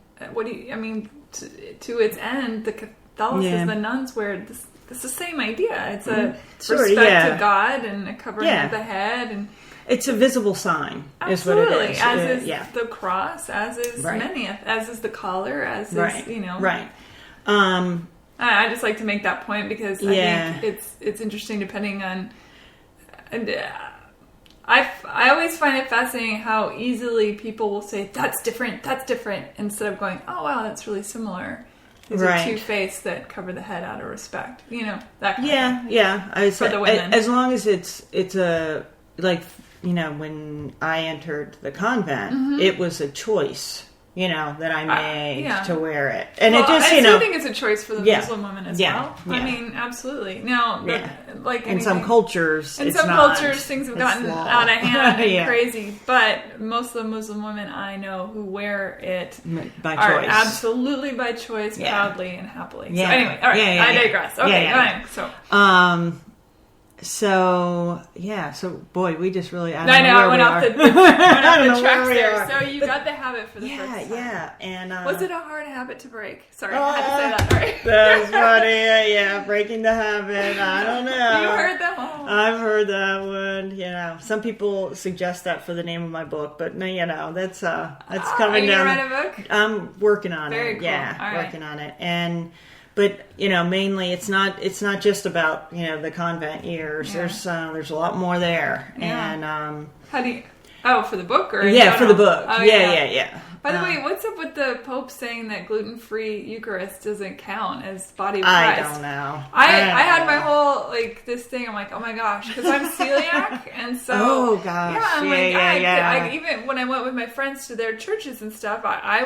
to its end, the Catholicism, the nuns wear this. It's the same idea. It's a respect to God and a covering of the head, and it's a visible sign. Absolutely, is what it is. As is the cross, as is as is the collar, as is Right. I just like to make that point because I think it's interesting depending on. And I always find it fascinating how easily people will say that's different, instead of going, oh wow, that's really similar. These are two faiths that cover the head out of respect. That kind of thing. Yeah. I would for say, the women. As long as it's a when I entered the convent, it was a choice. That I made to wear it, and it just I still think it's a choice for the Muslim women as well. Yeah. I mean, absolutely. Now, like in some cultures, things have gotten out of hand and crazy. But most of the Muslim women I know who wear it are absolutely by choice, proudly and happily. Yeah. So anyway, all right, I digress. Okay, go ahead. So boy, we just really I know I went off the tracks there. So you got the habit for the first time. Yeah, and was it a hard habit to break? Sorry, I had to say that. Right? That's funny. Yeah, breaking the habit. I don't know. You heard that one. I've heard that one. Some people suggest that for the name of my book, but that's coming down. Are you gonna write a book? I'm working on it. Very cool. Yeah, working on it, But mainly it's not just about the convent years. Yeah. There's a lot more there. Yeah. And how do you? For the book or for the book. Oh, yeah. By the way, what's up with the Pope saying that gluten-free Eucharist doesn't count as body of Christ? I don't know. I had my whole this thing. I'm like, oh my gosh, because I'm celiac, and so oh gosh, I even when I went with my friends to their churches and stuff, I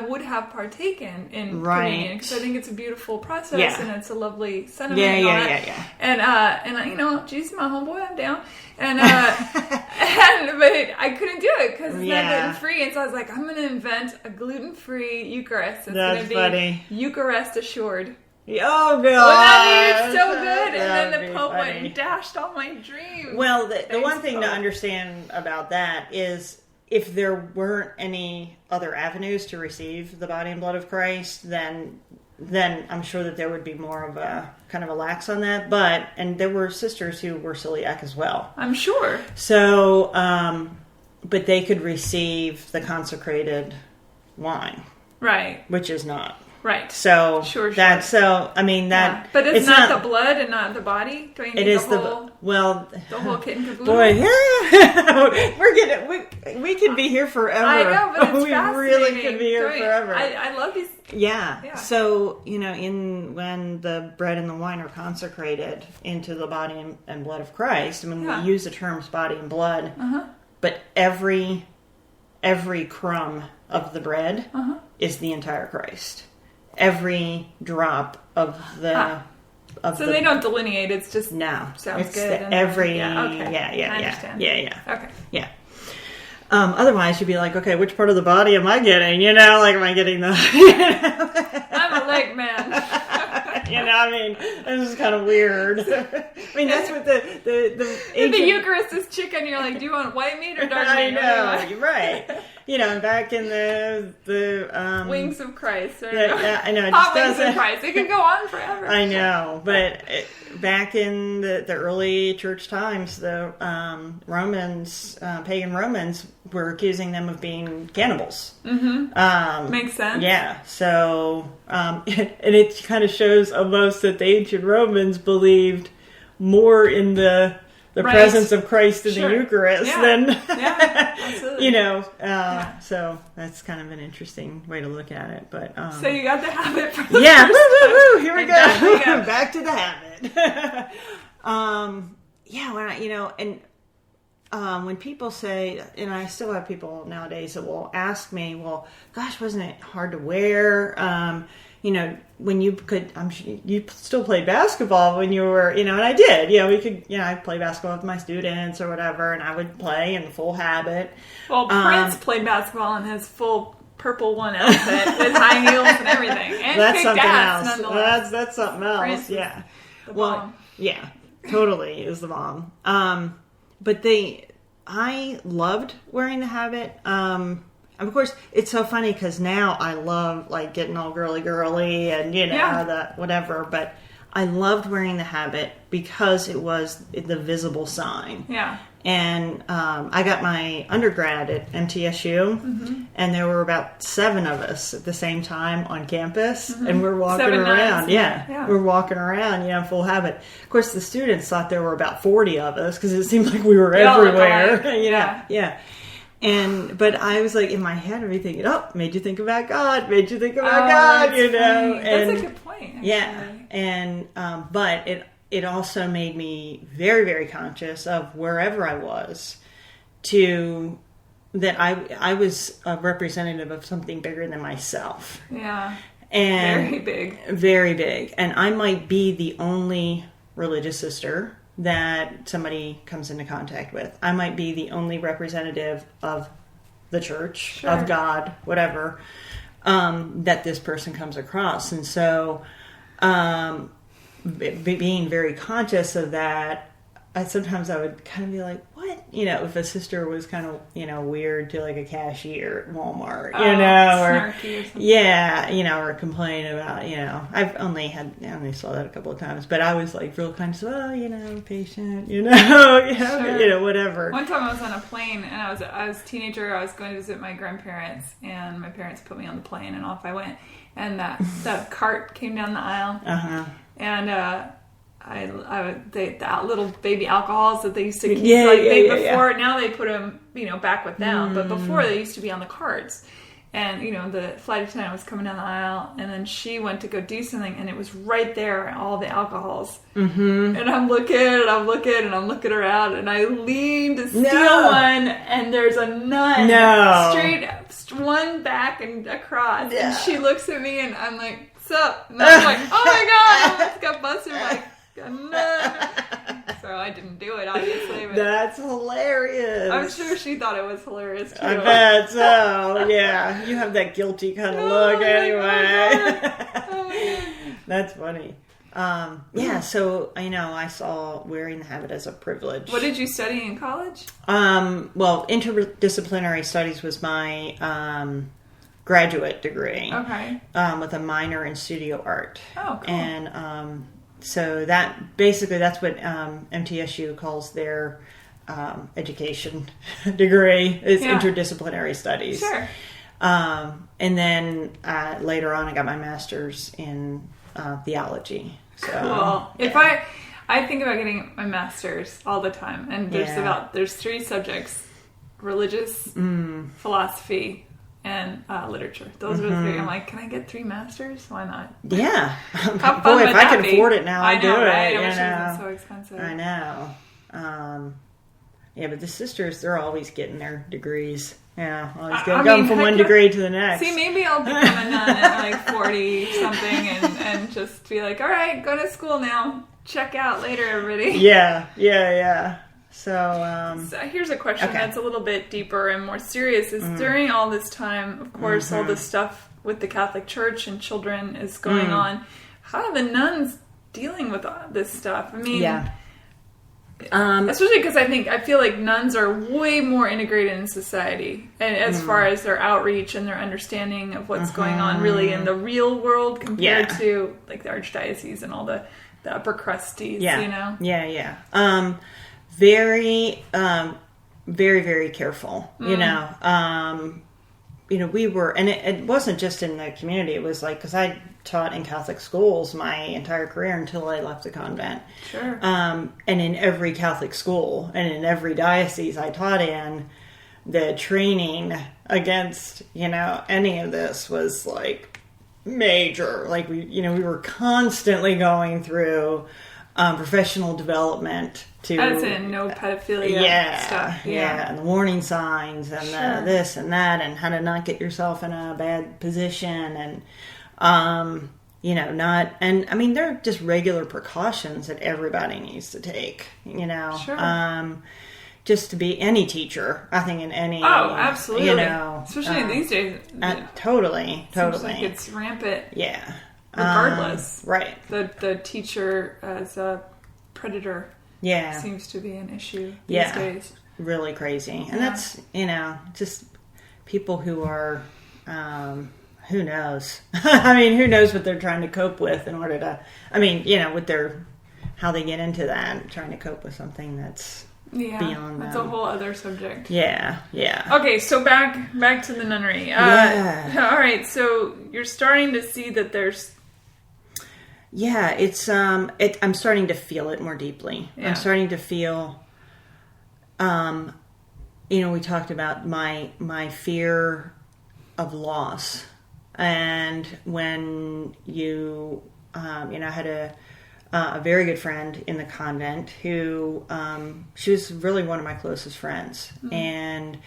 would have partaken in communion because I think it's a beautiful process and it's a lovely sentiment. Yeah. And Jesus, my homeboy, I'm down. And but I couldn't do it because it's not gluten free, and so I was like, I'm going to invent a gluten free Eucharist. It's going to be funny. Eucharist assured. Oh god! Well, that so good, and then the Pope went and dashed all my dreams. Well, the one thing to understand about that is if there weren't any other avenues to receive the body and blood of Christ, then I'm sure that there would be more of a kind of a lax on that. And there were sisters who were celiac as well. I'm sure. So, but they could receive the consecrated wine. Right. Which is not. Right. So sure. I mean that. Yeah. But it's not the blood and not the body. Don't you need the whole kit and caboodle? Boy, yeah. we could be here forever. I know, but it's we fascinating. really could be here forever. I love these. Yeah. So when the bread and the wine are consecrated into the body and blood of Christ, I mean we use the terms body and blood, but every crumb of the bread is the entire Christ. Every drop of the they don't delineate. It's just sounds it's good. I understand. Okay. Yeah. Otherwise, you'd be like, okay, which part of the body am I getting? Like, am I getting the? I'm a leg man. I mean, this is kind of weird. I mean, that's what the if the Eucharist is chicken, you're like, do you want white meat or dark meat? I know, you're right. Back in the wings of Christ. I know. Hot wings of Christ. It could go on forever. I know, but back in the early church times, the pagan Romans were accusing them of being cannibals. Mm-hmm. Makes sense. Yeah. So, and it kind of shows almost that the ancient Romans believed more in the presence of Christ in the Eucharist than, absolutely. So that's kind of an interesting way to look at it. But so you got the habit from the woo, here we go. Back to the habit. When people say, and I still have people nowadays that will ask me, well, gosh, wasn't it hard to wear? When you could, I'm sure you still played basketball when you were, and I did. We could, I'd play basketball with my students or whatever, and I would play in the full habit. Well, Prince played basketball in his full purple one outfit with high heels and everything. And that's something else. Well, that's something else. Prince the bomb. Totally is the bomb. But I loved wearing the habit. Of course, it's so funny because now I love like getting all girly and the whatever. But I loved wearing the habit because it was the visible sign. Yeah. And I got my undergrad at MTSU, and there were about 7 of us at the same time on campus, and we're walking around. We're walking around, full habit. Of course, the students thought there were about 40 of us because it seemed like we were everywhere. But I was like in my head, everything. Made you think about God. Made you think about God. That's a good point. Actually. Yeah, and but it also made me very, very conscious of wherever I was, that I was a representative of something bigger than myself. Yeah, and very big, very big. And I might be the only religious sister that somebody comes into contact with. I might be the only representative of the church, of God, whatever, that this person comes across. And so being very conscious of that, sometimes I would kind of be like, what? If a sister was kind of, weird to like a cashier at Walmart, snarky or something. or complain about, I only saw that a couple of times, but I was like real kind of, patient, whatever. One time I was on a plane and I was a teenager. I was going to visit my grandparents and my parents put me on the plane and off I went. And that cart came down the aisle. And the little baby alcohols that they used to keep before. Now they put them, back with them. But before they used to be on the carts. And, the flight attendant was coming down the aisle and then she went to go do something and it was right there, all the alcohols. Mm-hmm. And I'm looking around and I lean to steal one and there's a nun straight one back and across. Yeah. And she looks at me and I'm like, sup? And I'm like, oh my God, I almost got busted by a nun. So I didn't do it, obviously. But that's hilarious. I'm sure she thought it was hilarious too. I bet so. Yeah, you have that guilty kind of look anyway. That's funny. So I saw wearing the habit as a privilege. What did you study in college? Interdisciplinary studies was my graduate degree. Okay. With a minor in studio art. Oh, cool. And so that's what MTSU calls their education degree is interdisciplinary studies. Sure. And then later on, I got my master's in theology. So, cool. Yeah. I think about getting my master's all the time, and there's 3 subjects: religious, philosophy, and literature. Those are the 3. I'm like, can I get 3 masters? Why not? Yeah. How fun Boy, would if I that could be? afford it now, I'd do it. Right? You I wish it know? wasn't so expensive. I know. Yeah, but the sisters, they're always getting their degrees. Yeah, always going from one degree to the next. See, maybe I'll become a nun at like 40 something and just be like, all right, go to school now. Check out later, everybody. Yeah. So here's a question that's a little bit deeper and more serious. Is during all this time, of course, all this stuff with the Catholic Church and children is going on. How are the nuns dealing with all this stuff? I mean, especially because I feel like nuns are way more integrated in society, and as far as their outreach and their understanding of what's going on really in the real world compared to like the archdiocese and all the upper crusties, you know? Yeah. Very, very, very careful, you know. We were, and it wasn't just in the community. It was like, because I taught in Catholic schools my entire career until I left the convent. Sure. And in every Catholic school and in every diocese I taught in, the training against, any of this was like major. Like we were constantly going through professional development to, as in no pedophilia stuff. Yeah, and the warning signs and the this and that, and how to not get yourself in a bad position, and they're just regular precautions that everybody needs to take. Just to be any teacher, I think in any absolutely, especially these days, totally seems like it's rampant. Yeah. Regardless, right? The teacher as a predator, seems to be an issue these days. Really crazy, and that's just people who are, who knows? I mean, who knows what they're trying to cope with in order to, with how they get into that, trying to cope with something that's beyond that's them. a whole other subject. Yeah. Okay, so back to the nunnery. All right, so you're starting to see that there's. Yeah, it's I'm starting to feel it more deeply. Yeah. I'm starting to feel, we talked about my fear of loss, and when I had a very good friend in the convent who she was really one of my closest friends, and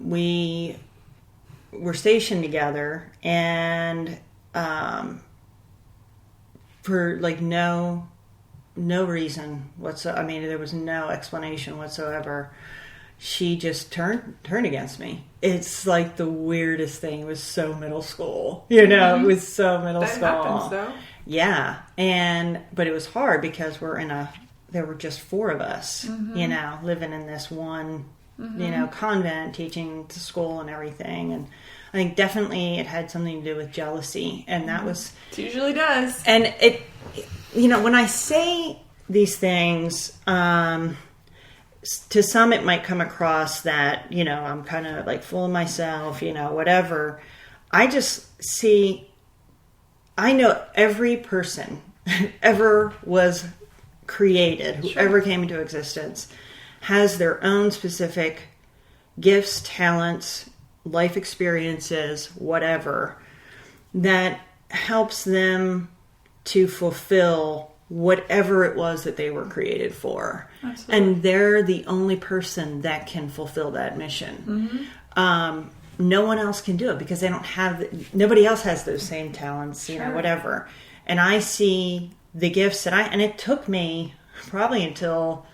we were stationed together, and for like no reason whatsoever. There was no explanation whatsoever. She just turned against me. It's like the weirdest thing. It was so middle school, It was so middle school. That happens, though. Yeah, but it was hard because there were just 4 of us, living in this one, convent, teaching to school and everything, and I think definitely it had something to do with jealousy, and that was... It usually does. And it, when I say these things, to some it might come across that, I'm kind of like full of myself, whatever. I just see... I know every person ever was created, whoever came into existence, has their own specific gifts, talents, life experiences, whatever, that helps them to fulfill whatever it was that they were created for. Absolutely. And they're the only person that can fulfill that mission. No one else can do it because they don't have, nobody else has those same talents, whatever. And I see the gifts that and it took me probably until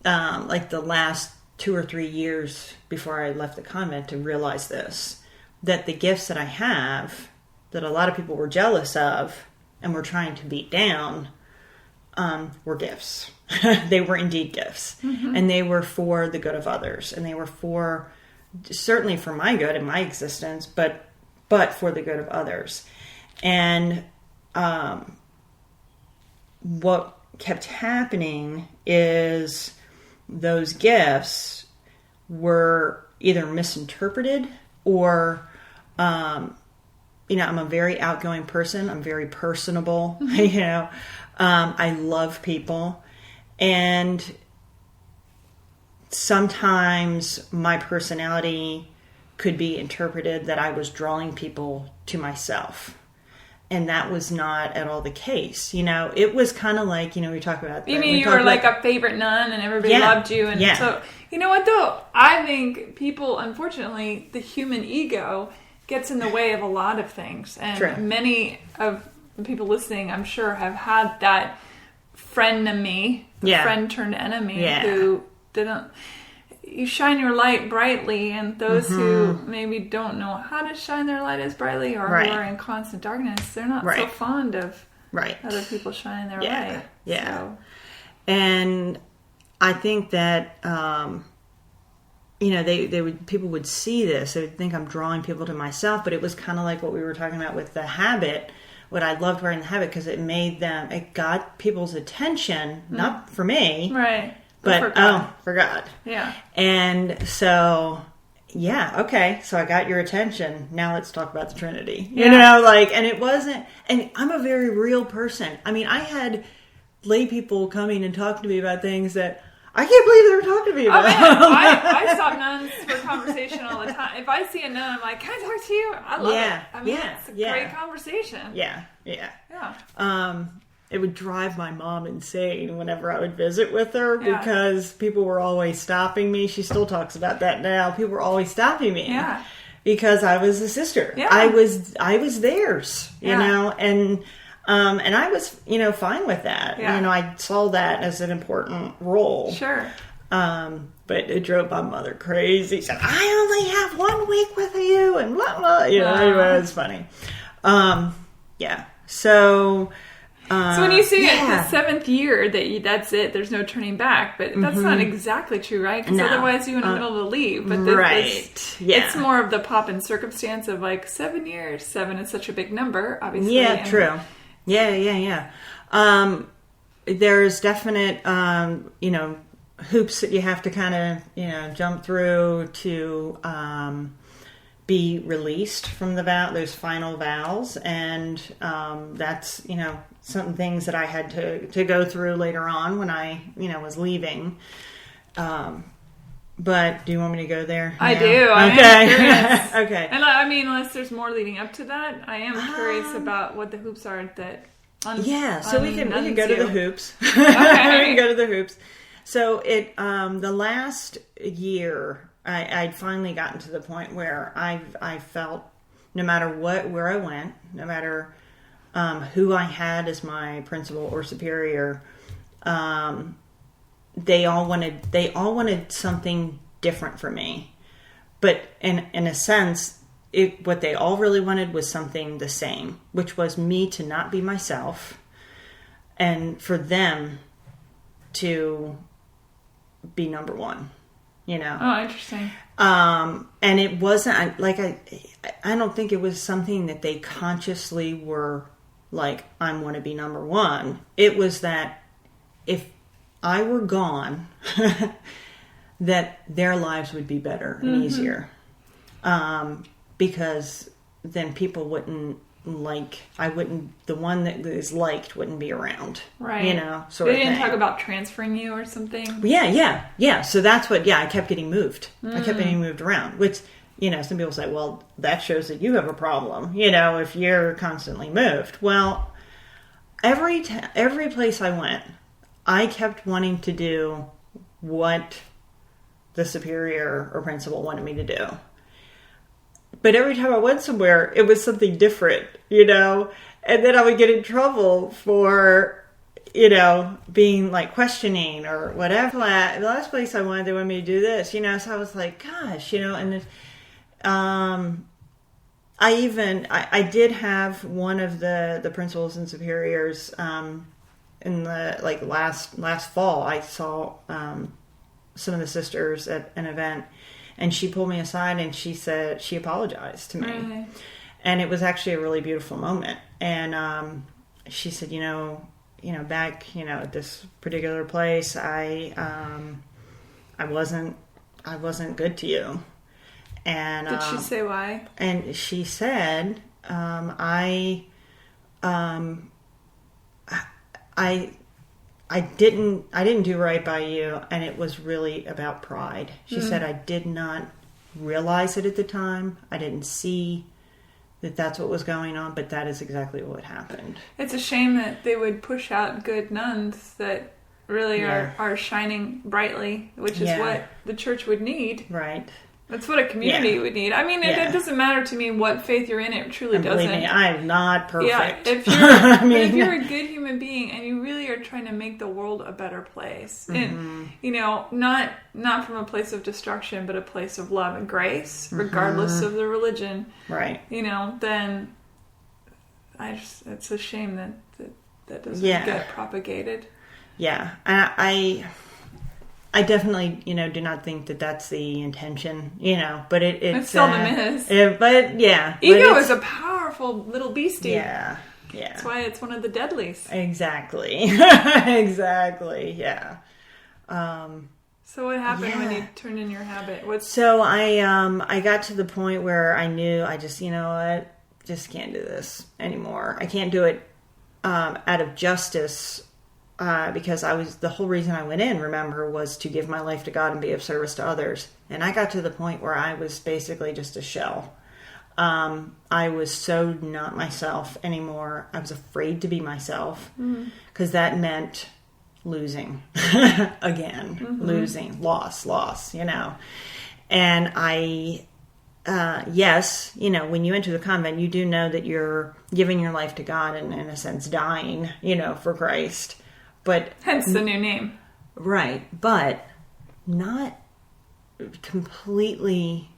like the last 2 or 3 years before I left the convent to realize this, that the gifts that I have, that a lot of people were jealous of and were trying to beat down, were gifts. They were indeed gifts. And they were for the good of others. And they were certainly for my good and my existence, but for the good of others. And what kept happening is those gifts were either misinterpreted or, I'm a very outgoing person. I'm very personable. I love people. And sometimes my personality could be interpreted that I was drawing people to myself. And that was not at all the case. It was kind of like, we talk about... You mean you were like a favorite nun and everybody loved you? And so, you know what though? I think people, unfortunately, the human ego gets in the way of a lot of things. And many of the people listening, I'm sure, have had that frenemy, friend turned enemy, who didn't... You shine your light brightly, and those who maybe don't know how to shine their light as brightly or who are in constant darkness, they're not so fond of other people shining their light. Yeah. So. And I think that, people would see this. They would think I'm drawing people to myself, but it was kind of like what we were talking about with the habit. What I loved wearing the habit because it got people's attention, not for me. Right. But, for God. Yeah. And so, okay. So I got your attention. Now let's talk about the Trinity. And it wasn't, and I'm a very real person. I mean, I had lay people coming and talking to me about things that I can't believe they were talking to me about. I stop nuns for conversation all the time. If I see a nun, I'm like, can I talk to you? I love it. I mean, it's a great conversation. Yeah. It would drive my mom insane whenever I would visit with her because people were always stopping me. She still talks about that now. People were always stopping me because I was a sister. Yeah. I was theirs, you know, and I was, fine with that. Yeah. I saw that as an important role. Sure. But it drove my mother crazy. She said, I only have 1 week with you and blah, blah. Anyway, it's funny. So... So when you say it's the 7th year that's it, there's no turning back, but that's not exactly true, right? Because otherwise you're in the middle of the leave. But it's more of the pop and circumstance of like 7 years. 7 is such a big number, obviously. Yeah, true. Yeah. There's definite, hoops that you have to kind of, jump through to be released from those final vows, and that's some things that I had to go through later on when I was leaving. But do you want me to go there? I do. Okay. I am curious. Okay. And I mean, unless there's more leading up to that, I am curious about what the hoops are that. So we can go to the hoops. Okay. We can go to the hoops. So the last year, I'd finally gotten to the point where I felt no matter where I went, no matter who I had as my principal or superior, they all wanted something different from me. But in a sense, what they all really wanted was something the same, which was me to not be myself, and for them to be number one. Oh, interesting. And it wasn't like I don't think it was something that they consciously were like, I want to be number one. It was that if I were gone, that their lives would be better and easier. Because then people wouldn't the one that is liked wouldn't be around. Right. They didn't talk about transferring you or something? Yeah. So that's what, I kept getting moved. I kept getting moved around, which, some people say, well, that shows that you have a problem, if you're constantly moved. Well, every place I went, I kept wanting to do what the superior or principal wanted me to do. But every time I went somewhere, it was something different, and then I would get in trouble for, being like questioning or whatever. The last place I went, they wanted me to do this, so I was like, gosh, and I did have one of the principals and superiors in the last fall. I saw some of the sisters at an event. And she pulled me aside and she said, she apologized to me. Really? And it was actually a really beautiful moment. And she said, back, at this particular place, I wasn't good to you. And did she say why? And she said, I didn't do right by you, and it was really about pride. She said, I did not realize it at the time. I didn't see that that's what was going on, but that is exactly what happened. It's a shame that they would push out good nuns that really are shining brightly, which is what the church would need. Right. That's what a community would need. I mean, it doesn't matter to me what faith you're in. It truly doesn't. Believe me, I'm not perfect. Yeah, if you're, if you're a good human being and you really are trying to make the world a better place, and not from a place of destruction, but a place of love and grace, regardless of the religion, right? Then it's a shame that doesn't get propagated. Yeah, I definitely, do not think that that's the intention, but it seldom is. Ego is a powerful little beastie. Yeah. That's why it's one of the deadlies. Exactly. Exactly. Yeah. So what happened when you turned in your habit? So I got to the point where I knew I just, just can't do this anymore. I can't do it out of justice. Because the whole reason I went in, remember, was to give my life to God and be of service to others. And I got to the point where I was basically just a shell. I was so not myself anymore. I was afraid to be myself because that meant losing again, losing, loss, And yes, when you enter the convent, you do know that you're giving your life to God and, in a sense, dying, for Christ. But hence the new name. Right, but not completely.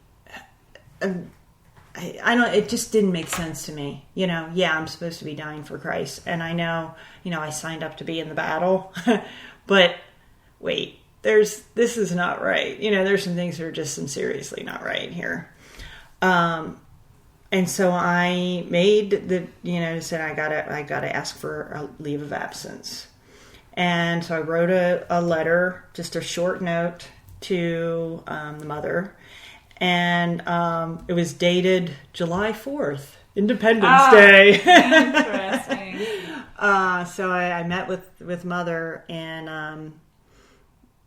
I don't. It just didn't make sense to me. I'm supposed to be dying for Christ, and I know. I signed up to be in the battle, but wait, this is not right. There's some things that are just seriously not right here. And so I made said I gotta ask for a leave of absence. And so I wrote a letter, just a short note to the mother. And it was dated July 4th, Independence Day. Interesting. So I met with mother, and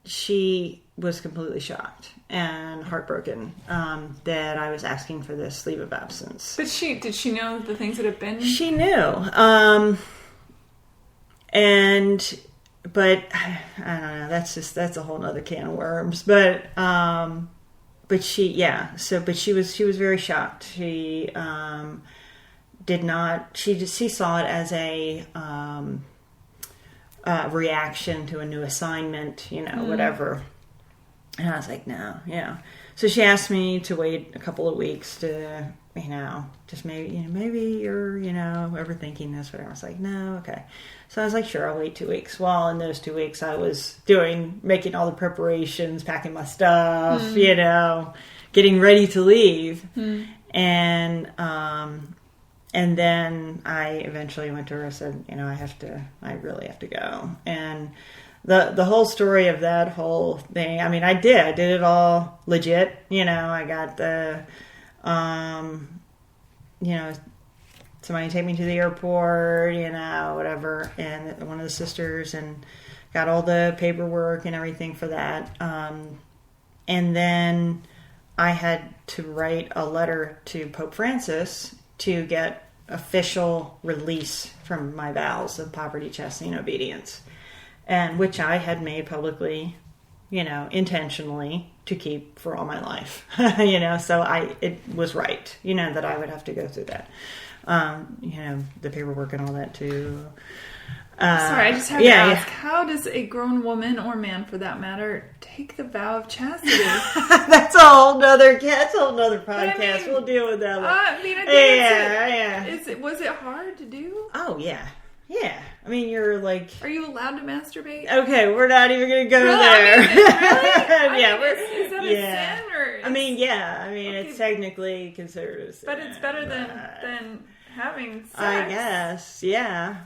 she was completely shocked and heartbroken that I was asking for this leave of absence. But did she know the things that have been? She knew. But I don't know. That's a whole nother can of worms. But she was very shocked. She did not. She saw it as a reaction to a new assignment. Whatever. And I was like, no. So she asked me to wait a couple of weeks to, just maybe you're, overthinking this, whatever. I was like, no, okay. So I was like, sure, I'll wait 2 weeks. Well, in those 2 weeks, I was making all the preparations, packing my stuff, getting ready to leave. And then I eventually went to her and said, I really have to go. And the whole story of that whole thing, I did it all legit. I got the, somebody take me to the airport, whatever, and one of the sisters, and got all the paperwork and everything for that. And then I had to write a letter to Pope Francis to get official release from my vows of poverty, chastity, and obedience, and which I had made publicly, intentionally to keep for all my life, so it was right, that I would have to go through that. The paperwork and all that too. Sorry, I just have to ask, how does a grown woman or man, for that matter, take the vow of chastity? That's a whole nother podcast. We'll deal with that one. Was it hard to do? Oh, yeah. Yeah. You're like... Are you allowed to masturbate? Okay, we're not even going to go there. Really? Is that a sin? Or it's technically considered a sin. But it's better than having sex. I guess, yeah.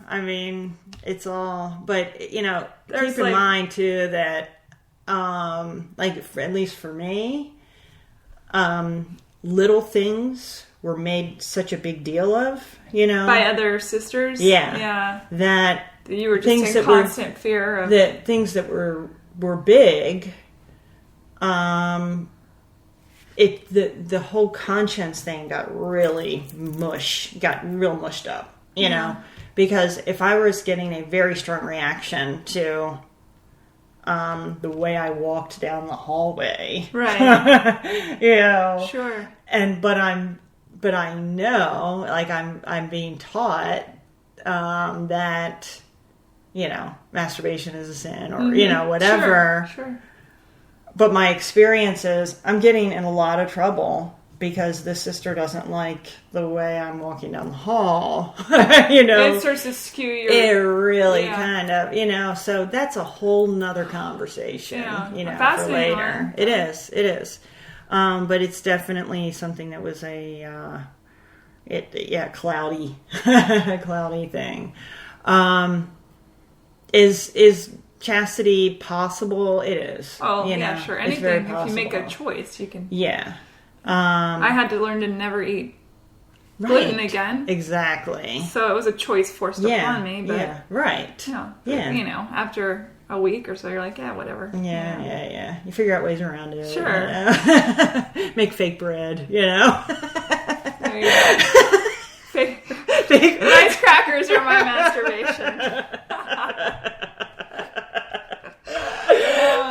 It's all... But, keep in mind, too, that, at least for me, little things were made such a big deal of, by other sisters. Yeah. That you were just in constant fear of that things that were big. The whole conscience thing got real mushed up, you know, because if I was getting a very strong reaction to the way I walked down the hallway, right? Sure. But I know, like I'm being taught that, masturbation is a sin, or whatever. Sure. But my experience is I'm getting in a lot of trouble because this sister doesn't like the way I'm walking down the hall. It starts to skew your... It really kind of, so that's a whole nother conversation, for later. It is. But it's definitely something that was cloudy thing. Is chastity possible? It is. Oh, sure. Anything, if you make a choice, you can... Yeah. I had to learn to never eat gluten again. Exactly. So it was a choice forced upon me. But, right. After a week or so, you're like, whatever. Yeah. You figure out ways around it. Sure. Make fake bread, There you go. Fake. Rice crackers are my masturbation.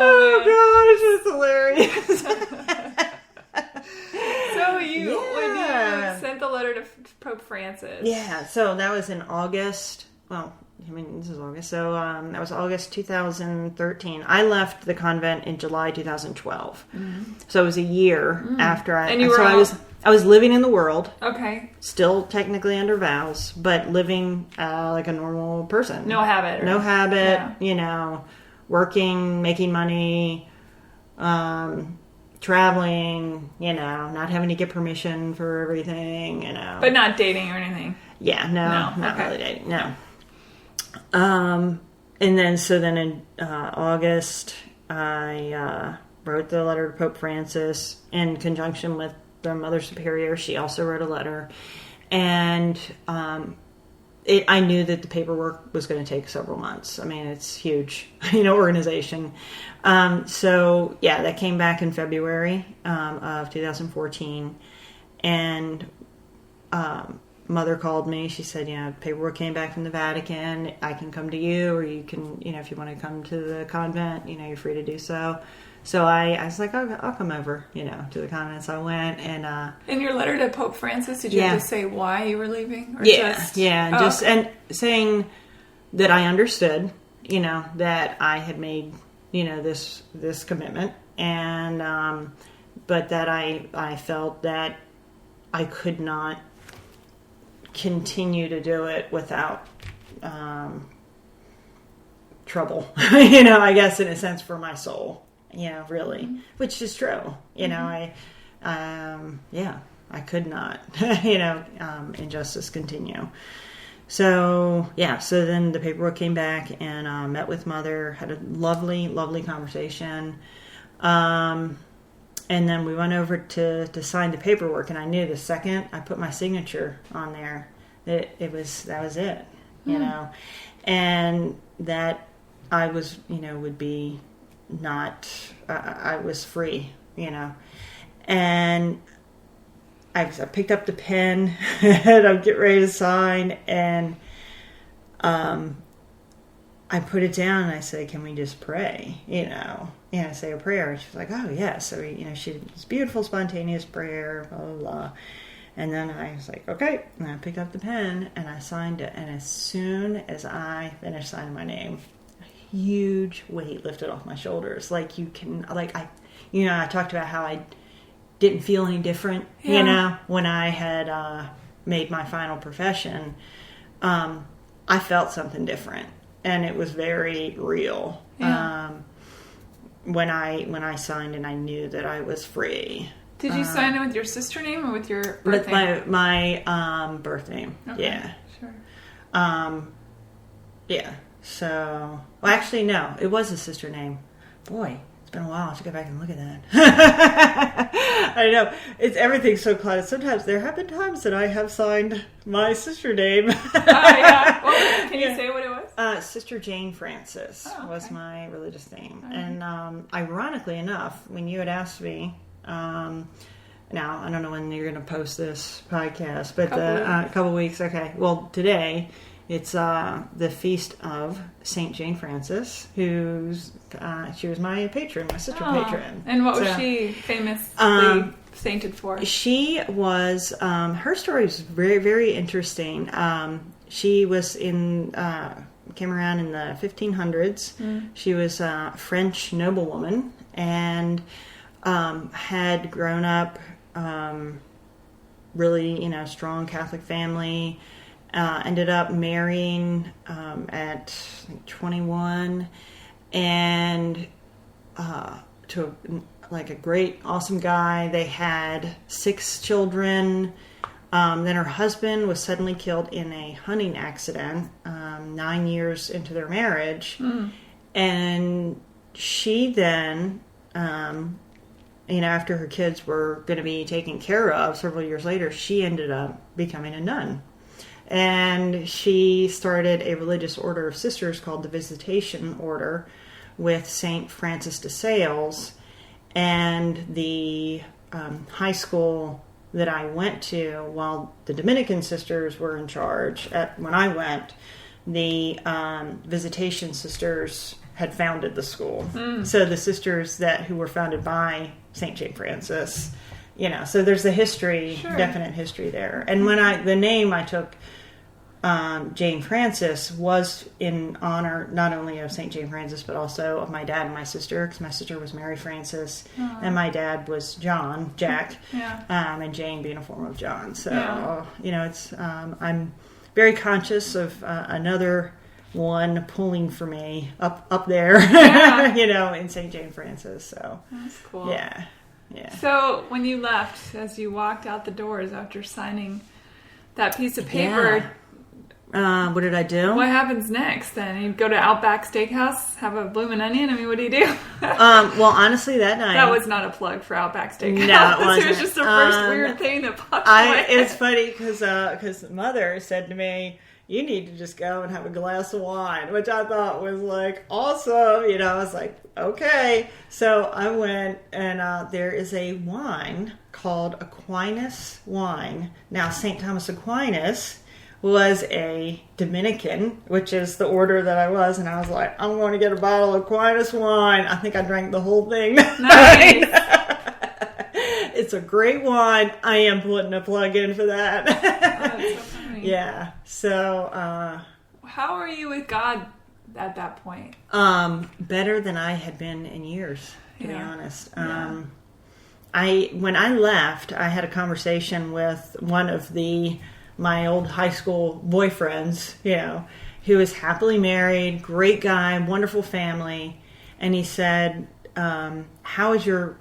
Oh gosh, it's hilarious. So when you sent the letter to Pope Francis. Yeah, so that was in August. Well, this is August. So that was August 2013. I left the convent in July 2012. Mm-hmm. So it was a year after I... And you were I was living in the world. Okay. Still technically under vows, but living like a normal person. No habit. Working, making money, traveling, not having to get permission for everything, But not dating or anything. Yeah, not really dating, no. And then in August, I wrote the letter to Pope Francis in conjunction with the Mother Superior. She also wrote a letter. And I knew that the paperwork was going to take several months. I mean, it's huge, organization. So, that came back in February of 2014. And Mother called me. She said, paperwork came back from the Vatican. I can come to you, or you can, if you want to come to the convent, you're free to do so. So I was like, I'll come over, to the convent. So I went, and in your letter to Pope Francis, did you have to say why you were leaving? Or and saying that I understood, that I had made, this commitment, and but that I felt that I could not continue to do it without trouble, I guess, in a sense, for my soul. Really, which is true. I could not, injustice continue. So then the paperwork came back, and met with Mother, had a lovely, lovely conversation. And then we went over to sign the paperwork, and I knew the second I put my signature on there that that was it, and that I was, would be not, I was free, and I picked up the pen and I'm getting ready to sign, and I put it down and I said, can we just pray, say a prayer? And she was like, oh yeah. So, she did this beautiful spontaneous prayer, blah, blah, blah. And then I was like, okay. And I picked up the pen and I signed it. And as soon as I finished signing my name, a huge weight lifted off my shoulders. I talked about how I didn't feel any different, when I had made my final profession. I felt something different, and it was very real. Yeah. When I signed, and I knew that I was free. Did you sign it with your sister name or with your birth name? With my birth name. Okay. Yeah. Sure. Yeah. So, well, actually, no. It was a sister name. Boy, it's been a while. I should go back and look at that. I know. Everything's so cluttered. Sometimes there have been times that I have signed my sister name. Yeah. Well, can you say what it was? Sister Jane Francis was my religious name. Right. And ironically enough, when you had asked me, now I don't know when you're going to post this podcast, but a couple weeks. Okay. Well, today it's the feast of Saint Jane Francis, who's she was my patron, my sister patron. And what was she famously sainted for? She was her story is very, very interesting. She was came around in the 1500s. She was a French noblewoman and had grown up really, strong Catholic family. Ended up marrying at 21 and to a great, awesome guy. They had 6 children. Then her husband was suddenly killed in a hunting accident 9 years into their marriage. And she then, after her kids were going to be taken care of several years later, she ended up becoming a nun. And she started a religious order of sisters called the Visitation Order with St. Francis de Sales. And the high school that I went to, while the Dominican sisters were in charge, when I went, the Visitation Sisters had founded the school. So the sisters who were founded by St. Jane Francis, so there's a history, definite history there. And when the name I took, Jane Francis, was in honor not only of St. Jane Francis, but also of my dad and my sister, because my sister was Mary Francis, and my dad was Jack, and Jane being a form of John. So, it's I'm very conscious of another one pulling for me up there, in St. Jane Francis. So that's cool. Yeah. So when you left, as you walked out the doors after signing that piece of paper, what did I do? what happens next then? You go to Outback Steakhouse, have a bloomin' onion? I mean, what do you do? Well, honestly, that night... That was not a plug for Outback Steakhouse. No, it wasn't. It was just the first weird thing that popped in my head. It's funny because Mother said to me, you need to just go and have a glass of wine, which I thought was awesome. I was like, okay. So I went, and there is a wine called Aquinas wine. Now, St. Thomas Aquinas was a Dominican, which is the order that I was, and I was like, I'm going to get a bottle of Aquinas wine. I think I drank the whole thing. Nice. It's a great wine. I am putting a plug in for that. That's so funny. Yeah. So, how are you with God at that point? Better than I had been in years, to be honest. Yeah. When I left, I had a conversation with one of my old high school boyfriends, who is happily married, great guy, wonderful family. And he said, how is your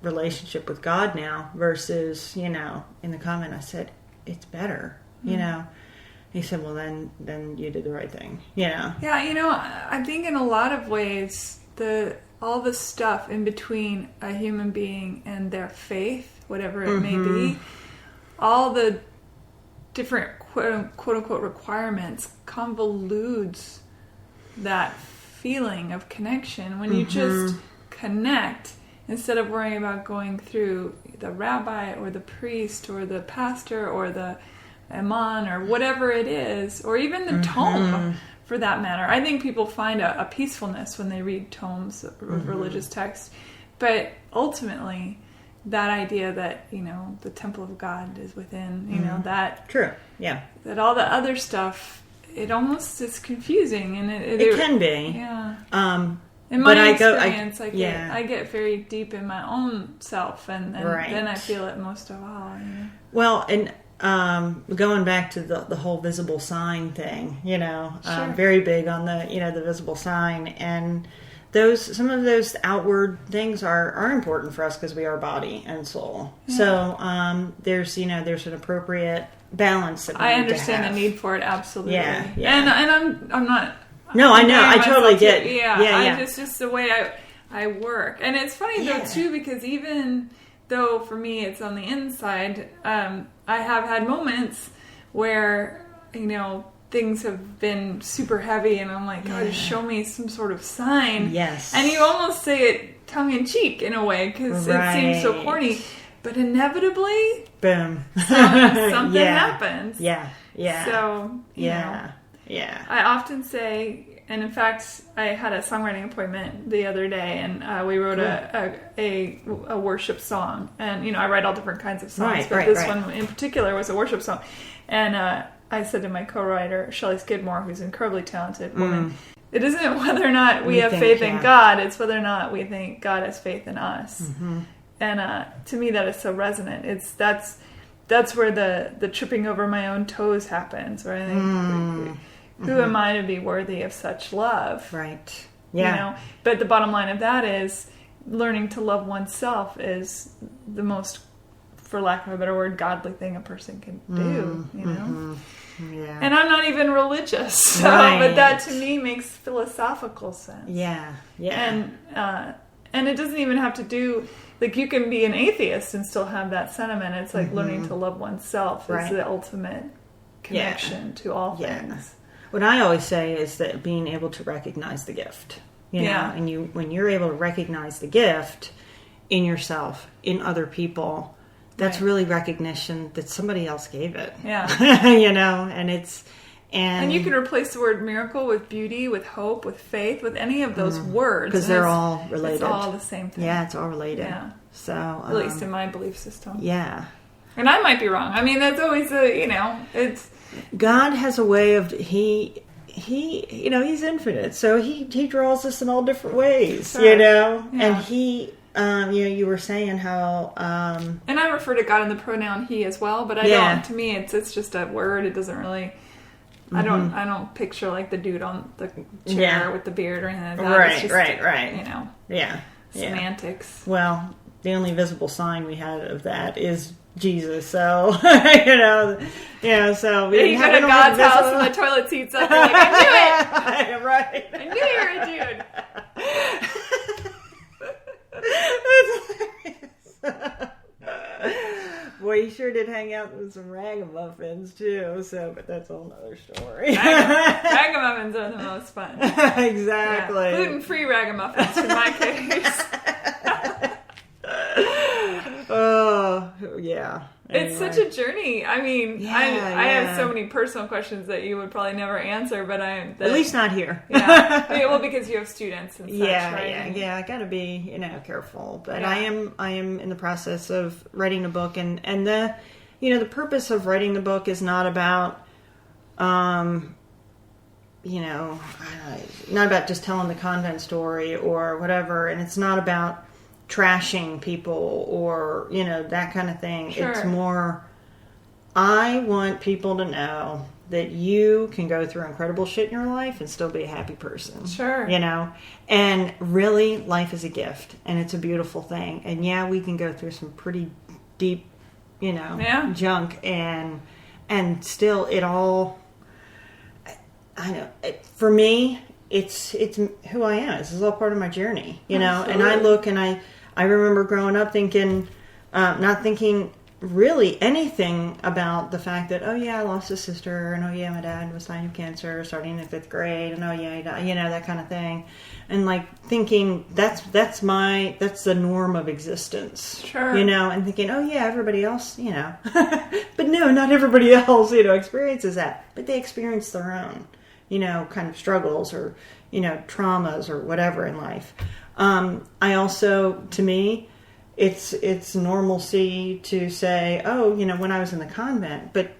relationship with God now versus, in the comment? I said, it's better, He said, well, then you did the right thing, Yeah, I think in a lot of ways, all the stuff in between a human being and their faith, whatever it may be, all the different quote-unquote requirements convolutes that feeling of connection. When you just connect, instead of worrying about going through the rabbi or the priest or the pastor or the imam or whatever it is, or even the tome for that matter. I think people find a peacefulness when they read tomes of religious texts. But ultimately, that idea that, the temple of God is within, that... True, yeah. That all the other stuff, it almost is confusing. And it can be. Yeah. In my experience, I yeah. get very deep in my own self, and right. then I feel it most of all. Well, and going back to the whole visible sign thing, Sure. Very big on the visible sign, and some of those outward things are important for us because we are body and soul. Yeah. So there's an appropriate balance that we I need understand to have. the need for it, absolutely. Yeah. And I'm not. No, I know. I totally get. Yeah. It's just the way I work. And it's funny, though, too, because even though for me it's on the inside, I have had moments where, things have been super heavy and I'm like, God, just show me some sort of sign. Yes. And you almost say it tongue-in-cheek in a way because it seems so corny. But inevitably, boom, something happens. Yeah. So, Yeah. I often say, and in fact, I had a songwriting appointment the other day, and we wrote a worship song. And, I write all different kinds of songs, but this one in particular was a worship song. And I said to my co-writer, Shelley Skidmore, who's an incredibly talented woman, it isn't whether or not we have faith in God, it's whether or not we think God has faith in us. Mm-hmm. And to me, that is so resonant. That's where the tripping over my own toes happens, where I think, who am I to be worthy of such love? Right. Yeah. But the bottom line of that is learning to love oneself is the most, for lack of a better word, godly thing a person can do, Yeah. And I'm not even religious, but that to me makes philosophical sense. Yeah. And it doesn't even have to do, like, you can be an atheist and still have that sentiment. It's like learning to love oneself is the ultimate connection to all things. What I always say is that being able to recognize the gift, and when you're able to recognize the gift in yourself, in other people, that's really recognition that somebody else gave it. Yeah. And you can replace the word miracle with beauty, with hope, with faith, with any of those words. Because they're all related. It's all the same thing. Yeah, it's all related. Yeah. So, at least in my belief system. Yeah. And I might be wrong. I mean, that's always it's... God has a way of, he's infinite. So he draws us in all different ways, Yeah. And he... you were saying how... and I refer to God in the pronoun he as well, but I don't. To me, it's just a word. It doesn't really... I don't picture like the dude on the chair with the beard or anything like that. Right, it's just, right. Yeah. Semantics. Well, the only visible sign we had of that is Jesus. So, so we you go to God's house and the toilet seat's up. You're like, I knew it! Right. I knew you were a dude. Boy, he sure did hang out with some ragamuffins too. But that's a whole other story. Ragamuffins are the most fun. Exactly. Yeah. Gluten-free ragamuffins in my case. Oh, yeah. Anyway. It's such a journey. I mean, I have so many personal questions that you would probably never answer, but at least not here. Yeah. Well, because you have students and such, right? Yeah. I got to be, careful. But yeah. I am in the process of writing a book, and the, the purpose of writing the book is not about, not about just telling the convent story or whatever, and it's not about trashing people or that kind of thing. Sure. It's more, I want people to know that you can go through incredible shit in your life and still be a happy person. Sure. And really life is a gift and it's a beautiful thing, and we can go through some pretty deep junk and still it all, I know, for me it's who I am. This is all part of my journey, Absolutely. And I look and I remember growing up thinking, not thinking really anything about the fact that, I lost a sister, and my dad was dying of cancer starting in 5th grade, and he died, that kind of thing. And like thinking that's the norm of existence. Sure. And thinking, everybody else, but no, not everybody else, experiences that. But they experience their own, kind of struggles or, traumas or whatever in life. I also, to me, it's normalcy to say, when I was in the convent, but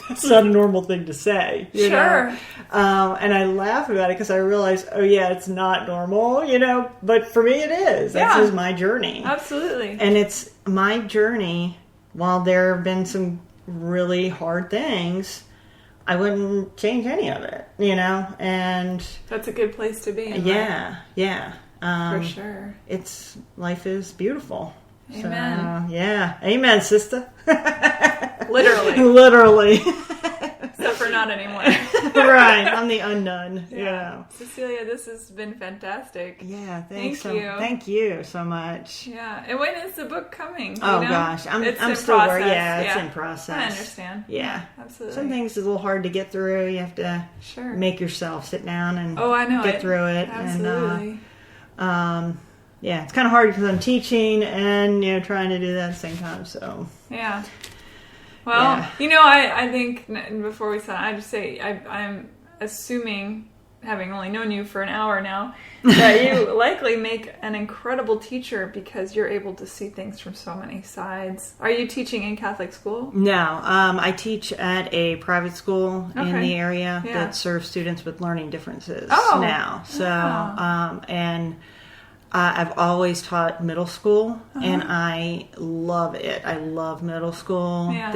that's not a normal thing to say. Sure. And I laugh about it because I realize, it's not normal, but for me it is. That's just my journey. Absolutely. And it's my journey. While there have been some really hard things, I wouldn't change any of it, and that's a good place to be in. Yeah. For sure. Life is beautiful. Amen. So, amen, sister. Literally. Literally. So for not anymore. Right, I'm the unknown. Yeah. Cecelia, this has been fantastic. Yeah, thanks. Thank you. Thank you so much. Yeah, and when is the book coming? Oh gosh, I'm still working. Yeah, it's in process. I understand. Yeah, absolutely. Some things is a little hard to get through. You have to make yourself sit down and get through it. Absolutely. And yeah, it's kind of hard because I'm teaching and trying to do that at the same time. So yeah. Well, I think before we start, I just say I'm assuming, having only known you for an hour now, that you likely make an incredible teacher because you're able to see things from so many sides. Are you teaching in Catholic school? No, I teach at a private school in the area that serves students with learning differences now. So, and I've always taught middle school, and I love it. I love middle school. Yeah.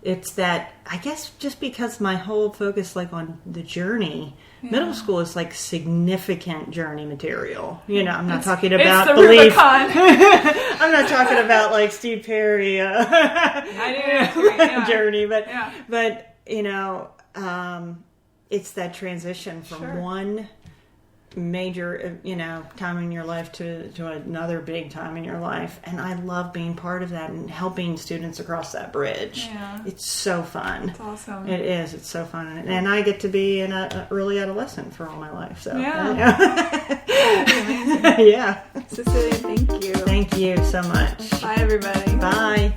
It's that, I guess, just because my whole focus on the journey. Middle school is significant journey material. I'm not talking about it's the Rubicon. I'm not talking about Steve Perry journey, but it's that transition from one major time in your life to another big time in your life, and I love being part of that and helping students across that bridge. It's so fun. It's awesome. It is. It's so fun, and I get to be an early adolescent for all my life, so amazing. Yeah. Cecelia, thank you so much. Bye everybody. Bye.